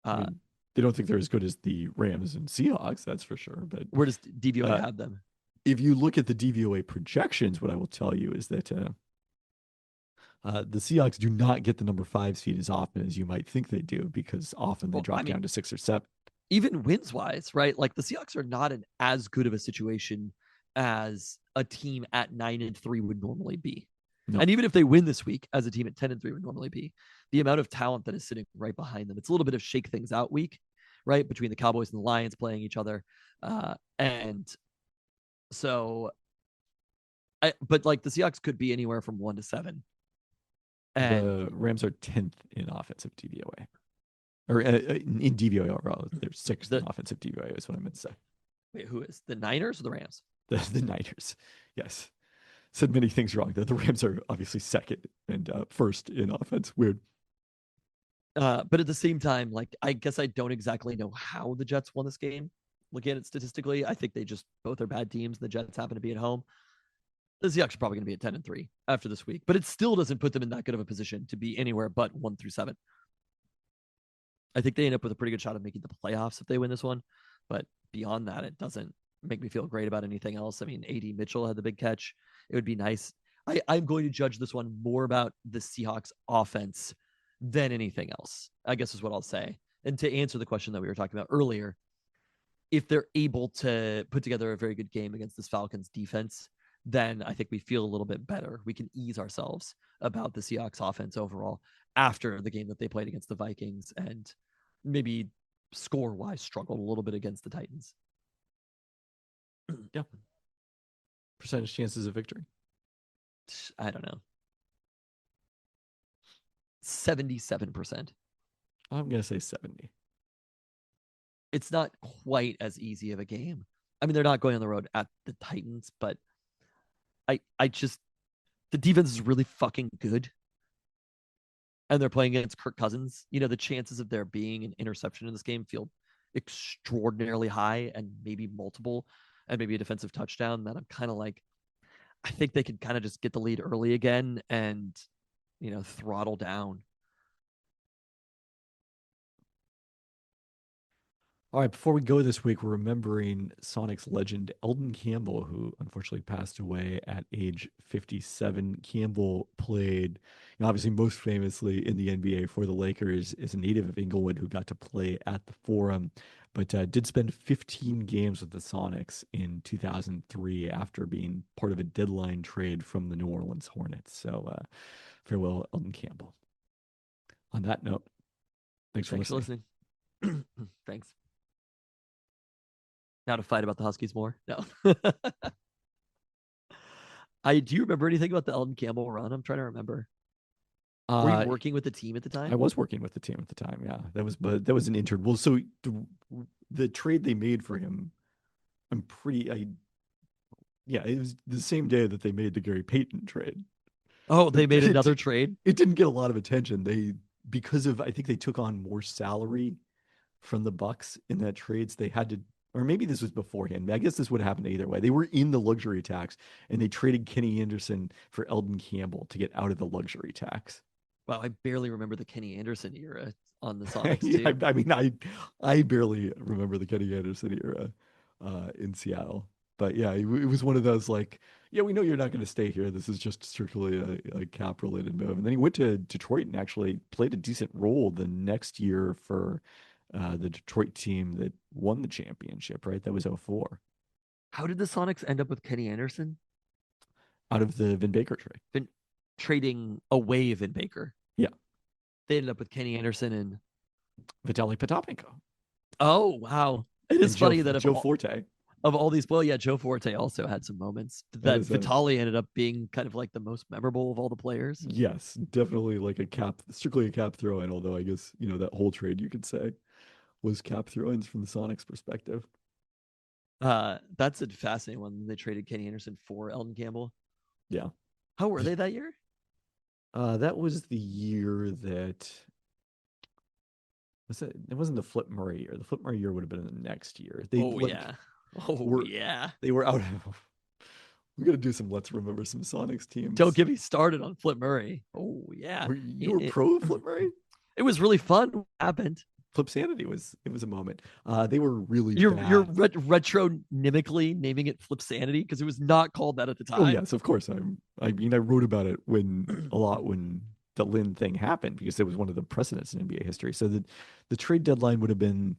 they don't think they're as good as the Rams and Seahawks, that's for sure. But where does DVOA have them? If you look at the DVOA projections, what I will tell you is that the Seahawks do not get the number 5 seed as often as you might think they do, because often they drop down to 6 or 7. Even wins wise, right? Like the Seahawks are not in as good of a situation as a team at 9-3 would normally be. No. And even if they win this week, as a team at 10-3 would normally be, the amount of talent that is sitting right behind them, it's a little bit of shake things out week, right? Between the Cowboys and the Lions playing each other. And so, but like the Seahawks could be anywhere from 1 to 7. And the Rams are 10th in offensive DVOA. Or in DVOA overall. They're 6th in offensive DVOA is what I meant to say. Wait, who is? The Niners or the Rams? The Niners, yes. Said many things wrong. The Rams are obviously 2nd and 1st in offense. Weird. But at the same time, like, I guess I don't exactly know how the Jets won this game. Looking at it statistically, I think they just both are bad teams. And the Jets happen to be at home. The Seahawks are probably going to be at 10-3 after this week, but it still doesn't put them in that good of a position to be anywhere but 1 through 7. I think they end up with a pretty good shot of making the playoffs if they win this one. But beyond that, it doesn't make me feel great about anything else. I mean, A.D. Mitchell had the big catch. It would be nice. I'm going to judge this one more about the Seahawks offense than anything else, I guess is what I'll say. And to answer the question that we were talking about earlier, if they're able to put together a very good game against this Falcons defense, then I think we feel a little bit better. We can ease ourselves about the Seahawks offense overall after the game that they played against the Vikings and maybe score-wise struggled a little bit against the Titans. Yeah. Percentage chances of victory? I don't know. 77%. I'm going to say 70. It's not quite as easy of a game. I mean, they're not going on the road at the Titans, but I just, the defense is really fucking good. And they're playing against Kirk Cousins. The chances of there being an interception in this game feel extraordinarily high, and maybe multiple, and maybe a defensive touchdown. That I'm kind of like, I think they could kind of just get the lead early again and, throttle down. All right, before we go this week, we're remembering Sonics legend Eldon Campbell, who unfortunately passed away at age 57. Campbell played, obviously most famously in the NBA for the Lakers, is a native of Inglewood who got to play at the Forum, but did spend 15 games with the Sonics in 2003 after being part of a deadline trade from the New Orleans Hornets. So farewell, Eldon Campbell. On that note, thanks for listening. Thanks. Now to fight about the Huskies more? No. Do you remember anything about the Eldon Campbell run? I'm trying to remember. Were you working with the team at the time? I was working with the team at the time. Yeah, that was an intern. Well, so the trade they made for him, it was the same day that they made the Gary Payton trade. Oh, they made another trade? It didn't get a lot of attention. Because I think they took on more salary from the Bucks in that trades. They had to, or maybe this was beforehand. I guess this would have happened either way. They were in the luxury tax, and they traded Kenny Anderson for Eldon Campbell to get out of the luxury tax. Wow, I barely remember the Kenny Anderson era on the Sonics too. I mean, I barely remember the Kenny Anderson era in Seattle. But yeah, it was one of those like, yeah, we know you're not going to stay here. This is just strictly a cap-related move. And then he went to Detroit and actually played a decent role the next year for the Detroit team that won the championship, right? That was 2004. How did the Sonics end up with Kenny Anderson? Out of the Vin Baker trade. Trading away Vin Baker. Yeah. They ended up with Kenny Anderson and Vitaly Potapenko. Oh, wow. It is funny that Joe Forte. of all these, well, yeah, Joe Forte also had some moments that is Vitali ended up being kind of like the most memorable of all the players. Yes, definitely like strictly a cap throw in, although I guess, that whole trade you could say was cap throw-ins from the Sonics perspective. That's a fascinating one. They traded Kenny Anderson for Elton Campbell. Yeah. How were they that year? That was the year that it wasn't the Flip Murray year. The Flip Murray year would have been the next year. They Yeah. they were out of we gotta do some let's remember some Sonics teams. Don't get me started on Flip Murray. Oh yeah. You were pro Flip Murray? It was really fun. What happened? Flip Sanity was a moment. They were really You're bad. retronymically naming it Flip Sanity because it was not called that at the time. Oh yes, of course. I mean I wrote about it when the Lynn thing happened because it was one of the precedents in NBA history. So the trade deadline would have been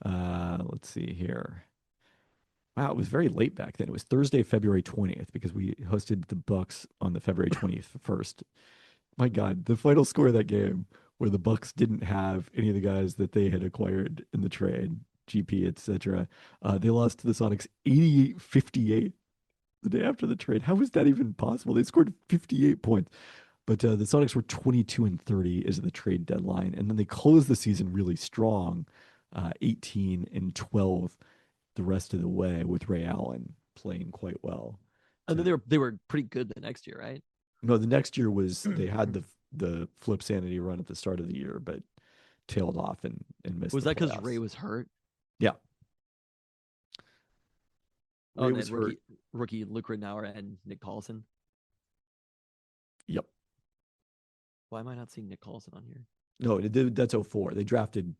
let's see here. Wow, it was very late back then. It was Thursday, February 20th, because we hosted the Bucks on the February 21st. My God, the final score of that game where the Bucks didn't have any of the guys that they had acquired in the trade, GP, etc. They lost to the Sonics 88-58 the day after the trade. How was that even possible? They scored 58 points. But the Sonics were 22-30 as the trade deadline. And then they closed the season really strong, 18-12 the rest of the way with Ray Allen playing quite well. And then they were pretty good the next year, right? No, the next year was they had the Flip Sanity run at the start of the year, but tailed off and missed. Was that because playoffs. Ray was hurt? Yeah. Ray was rookie Luke Ridnour and Nick Collison. Yep. Why am I not seeing Nick Collison on here? No, that's 04. They drafted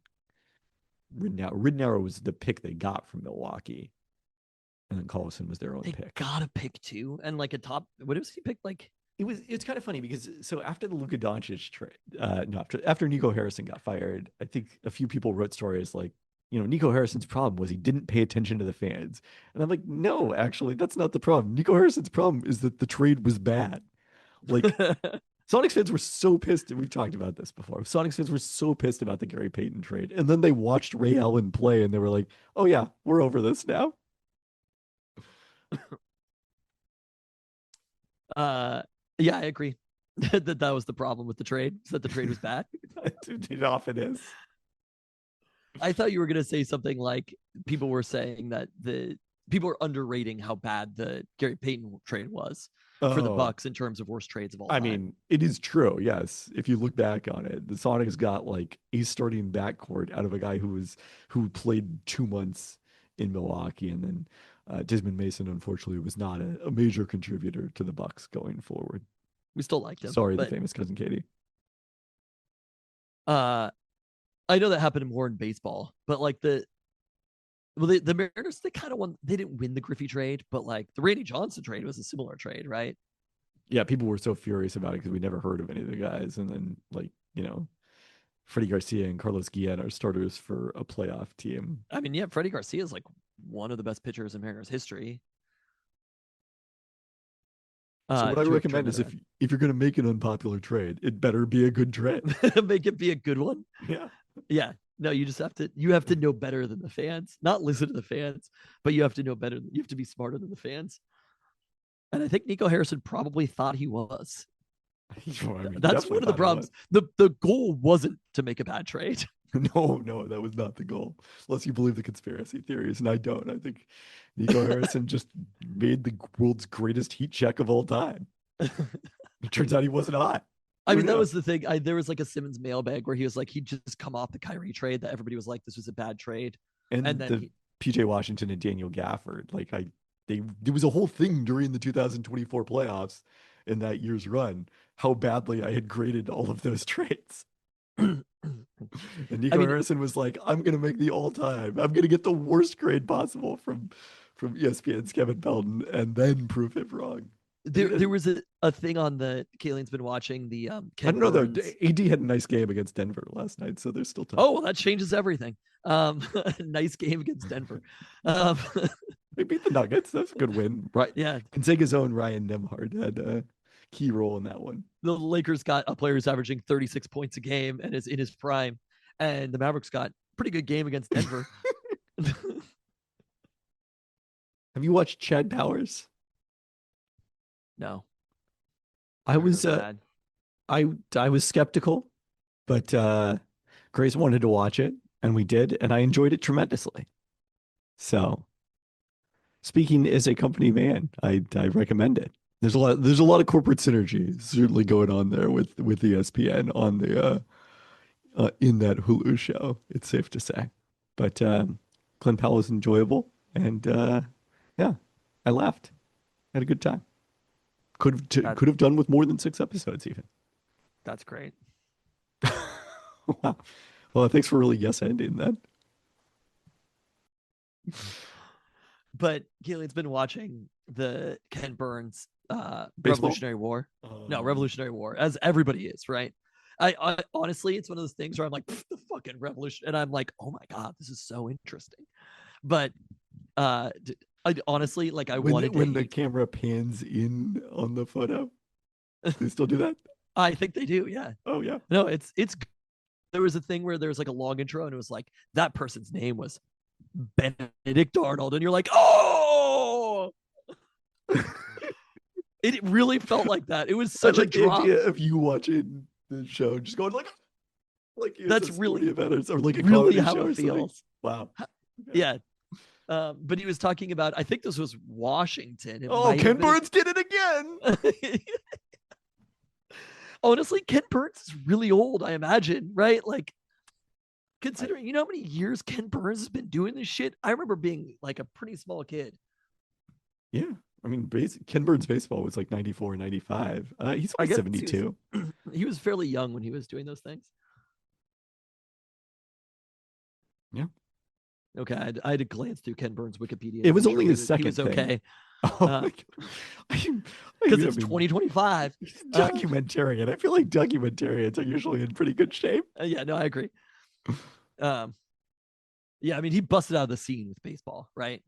Ridnour. Ridnour was the pick they got from Milwaukee, and then Collison was their own pick. They got a pick too, and like a top. What was he picked? Like it's kind of funny because so after the Luka Doncic trade, after Nico Harrison got fired, I think a few people wrote stories like, Nico Harrison's problem was he didn't pay attention to the fans, and I'm like, no, actually, that's not the problem. Nico Harrison's problem is that the trade was bad. Like Sonics fans were so pissed, and we've talked about this before. Sonics fans were so pissed about the Gary Payton trade, and then they watched Ray Allen play, and they were like, "Oh yeah, we're over this now." Yeah, I agree that was the problem with the trade. Is that the trade was bad? It often is. I thought you were gonna say something like people were saying that people are underrating how bad the Gary Payton trade was for the Bucks in terms of worst trades of all time. I mean, it is true. Yes, if you look back on it, the Sonics got like a starting backcourt out of a guy who played 2 months in Milwaukee, and then Desmond Mason, unfortunately, was not a major contributor to the Bucks going forward. We still liked him. Sorry, the famous cousin Katie. I know that happened more in baseball, but like the Mariners, they kind of won. They didn't win the Griffey trade, but like the Randy Johnson trade was a similar trade, right? Yeah, people were so furious about it because we never heard of any of the guys, and then Freddie Garcia and Carlos Guillen are starters for a playoff team. I mean, yeah, Freddie Garcia is like one of the best pitchers in Mariners history. So what I recommend is if you're going to make an unpopular trade, it better be a good trade. Make it be a good one. Yeah. Yeah. No, you have to know better than the fans, not listen to the fans, but you have to know better. You have to be smarter than the fans. And I think Nico Harrison probably thought he was. That's one of the problems. The goal wasn't to make a bad trade. No, that was not the goal. Unless you believe the conspiracy theories, and I don't. I think Nico Harrison just made the world's greatest heat check of all time. It turns out he wasn't hot. I mean, that was the thing. There was like a Simmons mailbag where he was like, he'd just come off the Kyrie trade that everybody was like, this was a bad trade. And then PJ Washington and Daniel Gafford, there was a whole thing during the 2024 playoffs in that year's run, how badly I had graded all of those trades. And Nico Harrison was like, I'm going to make the all-time. I'm going to get the worst grade possible from ESPN's Kevin Pelton and then prove him wrong. There was a thing on the Kaylene's been watching the I don't know though. AD had a nice game against Denver last night, so there's still time. Oh, well, that changes everything. Nice game against Denver. They beat the Nuggets. That's a good win. Right. Yeah. Gonzaga's own Ryan Nembhard had a key role in that one. The Lakers got a player who's averaging 36 points a game and is in his prime, and the Mavericks got a pretty good game against Denver. Have you watched Chad Powers? No. I heard it was bad. I was skeptical, but Grace wanted to watch it, and we did, and I enjoyed it tremendously. So, speaking as a company man, I recommend it. There's a lot of corporate synergy certainly going on there with ESPN on the in that Hulu show. It's safe to say, but Glenn Powell was enjoyable, and yeah, I laughed, had a good time. That, Could have done with more than 6 episodes even. that's great. Wow. Well, thanks for really yes ending that. But Keely's been watching the Ken Burns Baseball? Revolutionary War. No, Revolutionary War, as everybody is, right? I honestly, it's one of those things where I'm like, the fucking revolution, and I'm like, oh my god, this is so interesting. But I honestly, like, I wanted when to the camera pans in on the photo, they still do that. I think they do, yeah. Oh yeah. No, it's there was a thing where there was like a long intro, and it was like that person's name was Benedict Arnold, and you're like, oh, it really felt like that. It was such I a like the drop. idea of you watching the show, just going like That's really event or like a really comedy how show it or something. feels. Wow. Yeah. But he was talking about, I think this was Washington. Oh, Ken Burns did it again. Honestly, Ken Burns is really old, I imagine, right? Like, considering you know how many years Ken Burns has been doing this shit. I remember being like a pretty small kid. Yeah. I mean, Ken Burns baseball was like 94, 95. He's I like guess 72. He was fairly young when he was doing those things. Yeah. Okay, I had to glance through Ken Burns' Wikipedia. It was to only make his sure second he was thing. okay. Oh my God. Because it's 2025. He's a documentarian. I feel like documentarians are usually in pretty good shape. Yeah, no, I agree. Yeah, I mean, he busted out of the scene with baseball, right?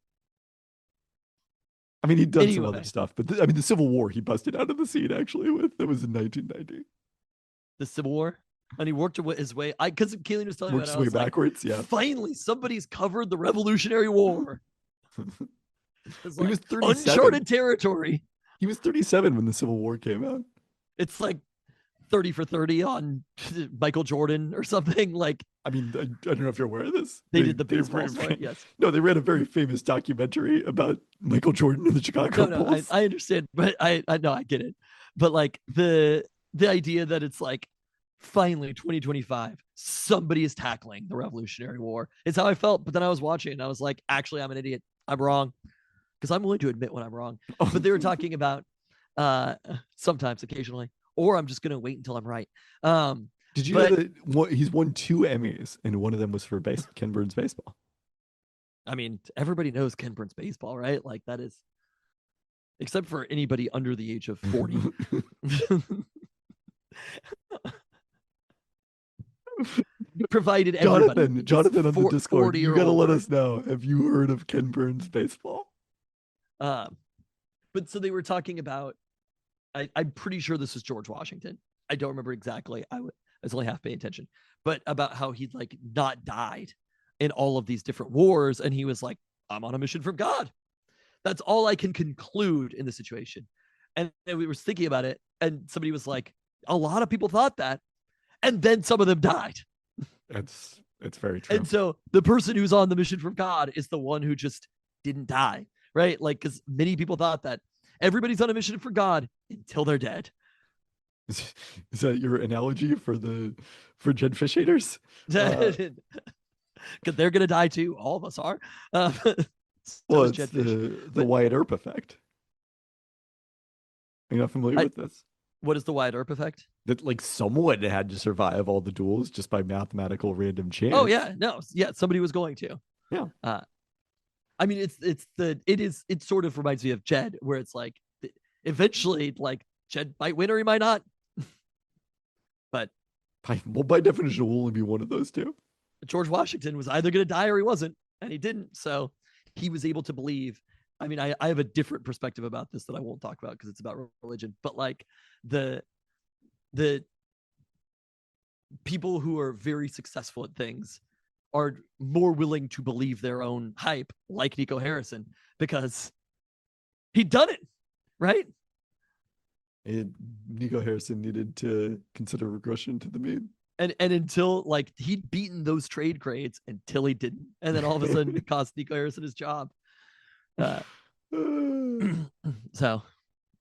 I mean, he'd done some Anyway. other stuff, but I mean, the Civil War, he busted out of the scene actually with. That was in 1990. The Civil War, and he worked his way. Because Keelan was telling me Worked about his it, way I was backwards. like, Yeah. finally, somebody's covered the Revolutionary War. It's He like was 37. uncharted territory. He was 37 when the Civil War came out. It's like 30 for 30 on Michael Jordan or something. Like, I mean, I don't know if you're aware of this. they did the baseball one, yes. No, they ran a very famous documentary about Michael Jordan and the Chicago Bulls. I understand, but I know I get it. But like the idea that it's like finally 2025, somebody is tackling the Revolutionary War. It's how I felt. But then I was watching and I was like, actually, I'm an idiot. I'm wrong. Because I'm willing to admit when I'm wrong. But they were talking about sometimes, occasionally, or I'm just gonna wait until I'm right. Did you know that he's won 2 Emmys, and one of them was for Ken Burns baseball? I mean, everybody knows Ken Burns baseball, right? Like that is, except for anybody under the age of 40. Provided everybody. Jonathan on the Discord, you gotta let older. us know. Have you heard of Ken Burns baseball? But so they were talking about. I'm pretty sure this was George Washington. I don't remember exactly. I was only half paying attention, but about how he'd like not died in all of these different wars, and he was like, "I'm on a mission from God." That's all I can conclude in the situation. And we were thinking about it, and somebody was like, "A lot of people thought that, and then some of them died." It's very true. And so the person who's on the mission from God is the one who just didn't die, right? Like, because many people thought that everybody's on a mission for God until they're dead. Is that your analogy for Jed Fish haters? Because they're gonna die too. All of us are. Well, it's the Wyatt Earp effect. Are you not familiar with this? What is the Wyatt Earp effect? That like someone had to survive all the duels just by mathematical random chance. Oh yeah, no, yeah, somebody was going to. Yeah. I mean, it sort of reminds me of Jed, where it's like eventually, like Jed might win or he might not. But by definition, it will only be one of those two. George Washington was either going to die or he wasn't, and he didn't. So he was able to believe. I mean, I have a different perspective about this that I won't talk about because it's about religion. But like the people who are very successful at things are more willing to believe their own hype, like Nico Harrison, because He'd done it, right? And Nico Harrison needed to consider regression to the mean. And until like he'd beaten those trade grades until he didn't. And then all of a sudden it cost Nico Harrison his job. So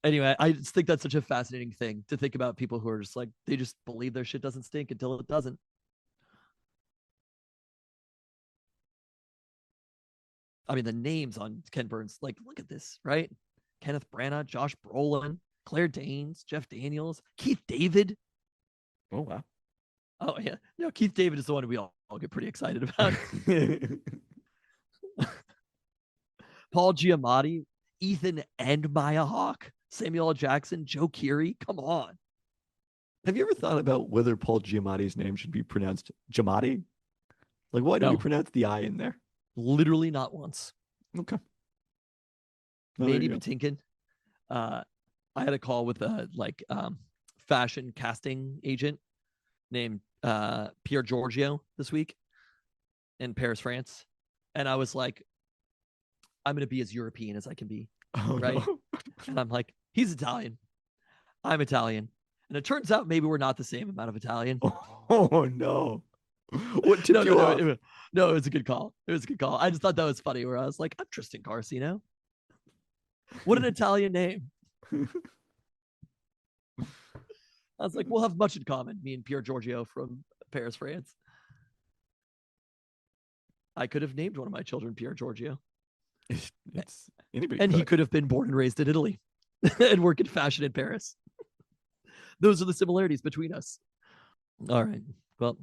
anyway, I just think that's such a fascinating thing to think about people who are just like, they just believe their shit doesn't stink until it doesn't. I mean, the names on Ken Burns, like, look at this, right? Kenneth Branagh, Josh Brolin, Claire Danes, Jeff Daniels, Keith David. Oh, wow. Oh, yeah. No, Keith David is the one we all get pretty excited about. Paul Giamatti, Ethan and Maya Hawke, Samuel L. Jackson, Joe Keery. Come on. Have you ever thought about whether Paul Giamatti's name should be pronounced Giamatti? Like, why don't No. you pronounce the I in there? Literally not once. Okay. Mandy Patinkin. I had a call with a fashion casting agent named Pierre Giorgio this week in Paris, France. And I was like, I'm going to be as European as I can be. Oh, right? no. And I'm like, he's Italian. I'm Italian. And it turns out maybe we're not the same amount of Italian. Oh, no. What tipped you off? No, it was a good call. It was a good call. I just thought that was funny where I was like, I'm Tristan Garcino. What an Italian name. I was like, we'll have much in common, me and Pierre Giorgio from Paris, France. I could have named one of my children Pierre Giorgio. It's anybody. And he could have been born and raised in Italy and work in fashion in Paris. Those are the similarities between us. All right. Well,